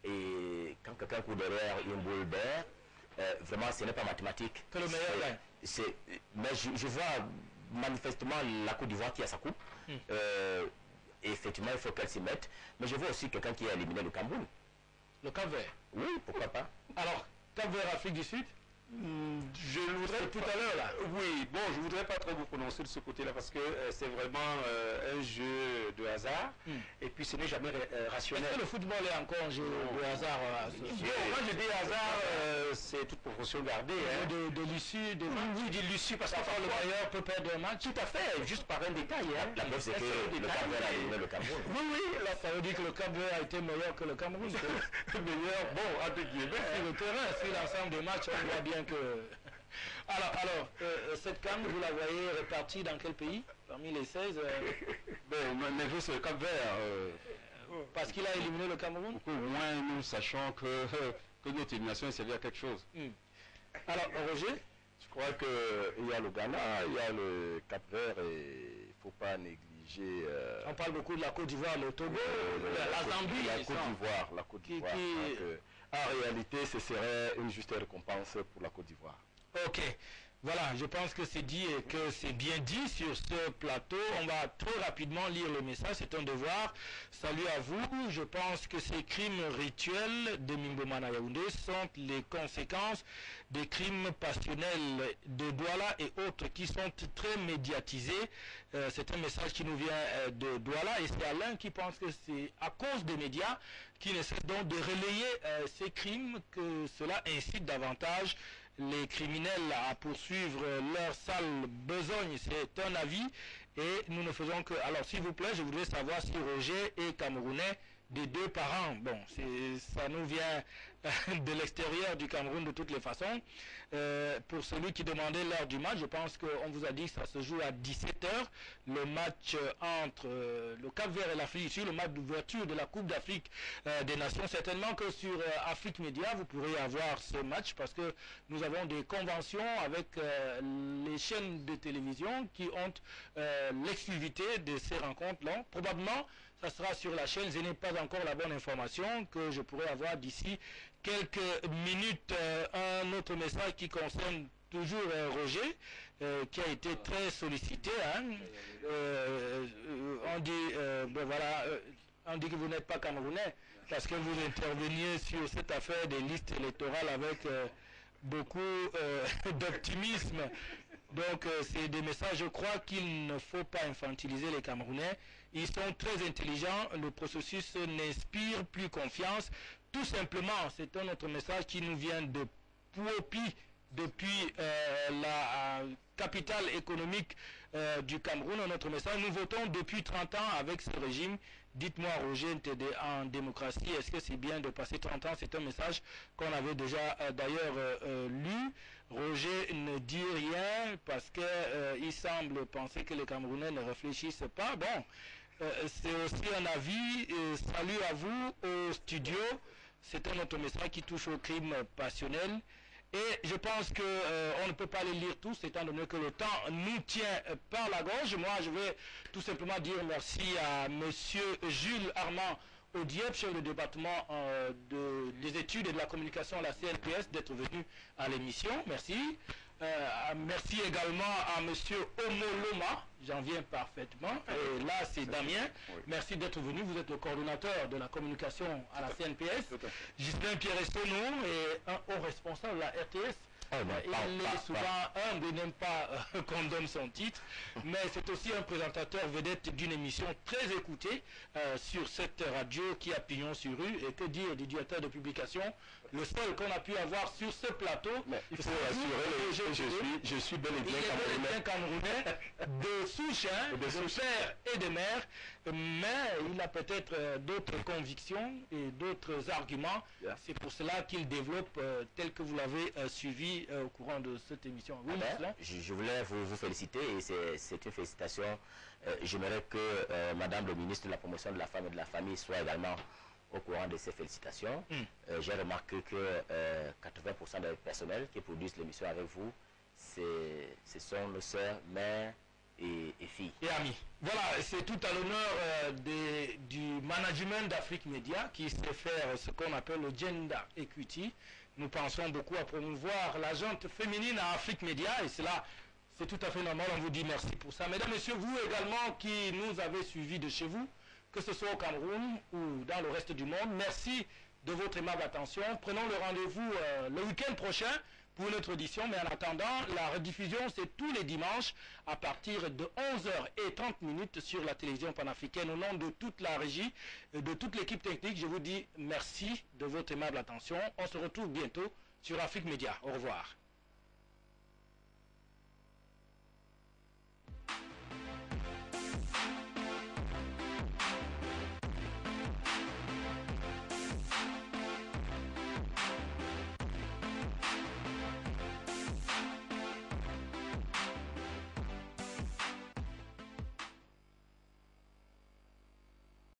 Et quand quelqu'un court derrière une boule d'air, vraiment ce n'est pas mathématique. Que le meilleur gagne. Mais je vois manifestement la Côte d'Ivoire qui a sa coupe. Et effectivement, il faut qu'elle s'y mette. Mais je vois aussi quelqu'un qui a éliminé le Cameroun. Le Cap-Vert. Oui, pourquoi pas. Alors, Cap-Vert, Afrique du Sud. Je voudrais tout à l'heure là. Oui, bon, je voudrais pas trop vous prononcer de ce côté-là parce que c'est vraiment un jeu de hasard et puis ce n'est jamais rationnel. Est-ce que le football est encore un jeu de hasard? Quand je dis hasard, c'est toute proportion gardée. De l'issue, oui, de l'issue parce que le meilleur peut perdre un match. Tout à fait, juste par un détail. La preuve c'est que le Cap-Vert a éliminé le Cameroun. Oui, là ça veut dire que le Cap-Vert a été meilleur que le Cameroun. Meilleur, bon, entre guillemets. Sur le terrain, sur l'ensemble des matchs, on voit bien que... Alors, cette CAN, vous la voyez répartie dans quel pays parmi les 16 Mais vu c'est le Cap-Vert. Parce qu'il a éliminé le Cameroun. Au moins, nous sachons que notre élimination est servie à quelque chose. Alors, Roger, je crois qu'il y a le Ghana, il y a le Cap-Vert et il ne faut pas négliger... on parle beaucoup de la Côte d'Ivoire, le Togo, la Zambie. La Côte d'Ivoire. En réalité, ce serait une juste récompense pour la Côte d'Ivoire. Ok, voilà, je pense que c'est dit et que c'est bien dit sur ce plateau. On va très rapidement lire le message, c'est un devoir. Salut à vous, je pense que ces crimes rituels de Mingbomana Yaoundé sont les conséquences des crimes passionnels de Douala et autres qui sont très médiatisés. C'est un message qui nous vient de Douala et c'est Alain qui pense que c'est à cause des médias qui ne cessent donc de relayer ces crimes que cela incite davantage les criminels à poursuivre leur sale besogne. C'est un avis et nous ne faisons que... Alors s'il vous plaît, je voudrais savoir si Roger est camerounais des deux parents. Bon, ça nous vient de l'extérieur du Cameroun de toutes les façons. Pour celui qui demandait l'heure du match, je pense qu'on vous a dit que ça se joue à 17h. Le match entre le Cap-Vert et l'Afrique du Sud, le match d'ouverture de la Coupe d'Afrique des Nations. Certainement que sur Afrique Média, vous pourrez avoir ce match parce que nous avons des conventions avec les chaînes de télévision qui ont l'exclusivité de ces rencontres-là. Probablement, ça sera sur la chaîne. Je n'ai pas encore la bonne information que je pourrais avoir d'ici quelques minutes. Un autre message qui concerne toujours Roger, qui a été très sollicité. Hein. On dit, ben voilà, on dit que vous n'êtes pas camerounais parce que vous interveniez sur cette affaire des listes électorales avec beaucoup d'optimisme. Donc c'est des messages, je crois qu'il ne faut pas infantiliser les Camerounais. Ils sont très intelligents, le processus n'inspire plus confiance. Tout simplement, c'est un autre message qui nous vient de Puopi, depuis la capitale économique du Cameroun. Un autre message, nous votons depuis 30 ans avec ce régime. Dites-moi, Roger, en démocratie, est-ce que c'est bien de passer 30 ans? C'est un message qu'on avait déjà d'ailleurs lu. Roger ne dit rien parce qu'il semble penser que les Camerounais ne réfléchissent pas. Bon, c'est aussi un avis. Salut à vous au studio. C'est un autre message qui touche au crime passionnel. Et je pense qu'on ne peut pas les lire tous, étant donné que le temps nous tient par la gorge. Moi, je vais tout simplement dire merci à monsieur Jules Armand Audiep, chef du département des études et de la communication à la CNPS, d'être venu à l'émission. Merci. Merci également à monsieur Omoloma, j'en viens parfaitement. Et là, c'est Damien. Merci d'être venu. Vous êtes le coordonnateur de la communication à la CNPS. Justin Pierre-Estonneau est un haut responsable de la RTS. Il est souvent humble et n'aime pas qu'on donne son titre, mais c'est aussi un présentateur vedette d'une émission très écoutée sur cette radio qui a pignon sur rue. Et que dire du directeur de publication, le seul qu'on a pu avoir sur ce plateau. Mais il faut assurer, je suis bel et bien camerounais de souche, hein, de père et de mère, mais il a peut-être d'autres convictions et d'autres arguments. C'est pour cela qu'il développe tel que vous l'avez suivi au courant de cette émission. Oui, je voulais vous féliciter et c'est une félicitation. J'aimerais que Madame le ministre de la Promotion de la Femme et de la Famille soit également au courant de ces félicitations. J'ai remarqué que 80% des personnels qui produisent l'émission avec vous, ce sont nos sœurs, mères et filles. Et amis. Voilà, c'est tout à l'honneur du management d'Afrique Média qui sait faire ce qu'on appelle le gender equity. Nous pensons beaucoup à promouvoir la gente féminine à Afrique Média et cela, c'est tout à fait normal. On vous dit merci pour ça. Mesdames, Messieurs, vous également qui nous avez suivis de chez vous, que ce soit au Cameroun ou dans le reste du monde, merci de votre aimable attention. Prenons le rendez-vous le week-end prochain pour une autre édition, mais en attendant, la rediffusion, c'est tous les dimanches à partir de 11h30 sur la télévision panafricaine. Au nom de toute la régie, de toute l'équipe technique, je vous dis merci de votre aimable attention. On se retrouve bientôt sur Afrique Média. Au revoir.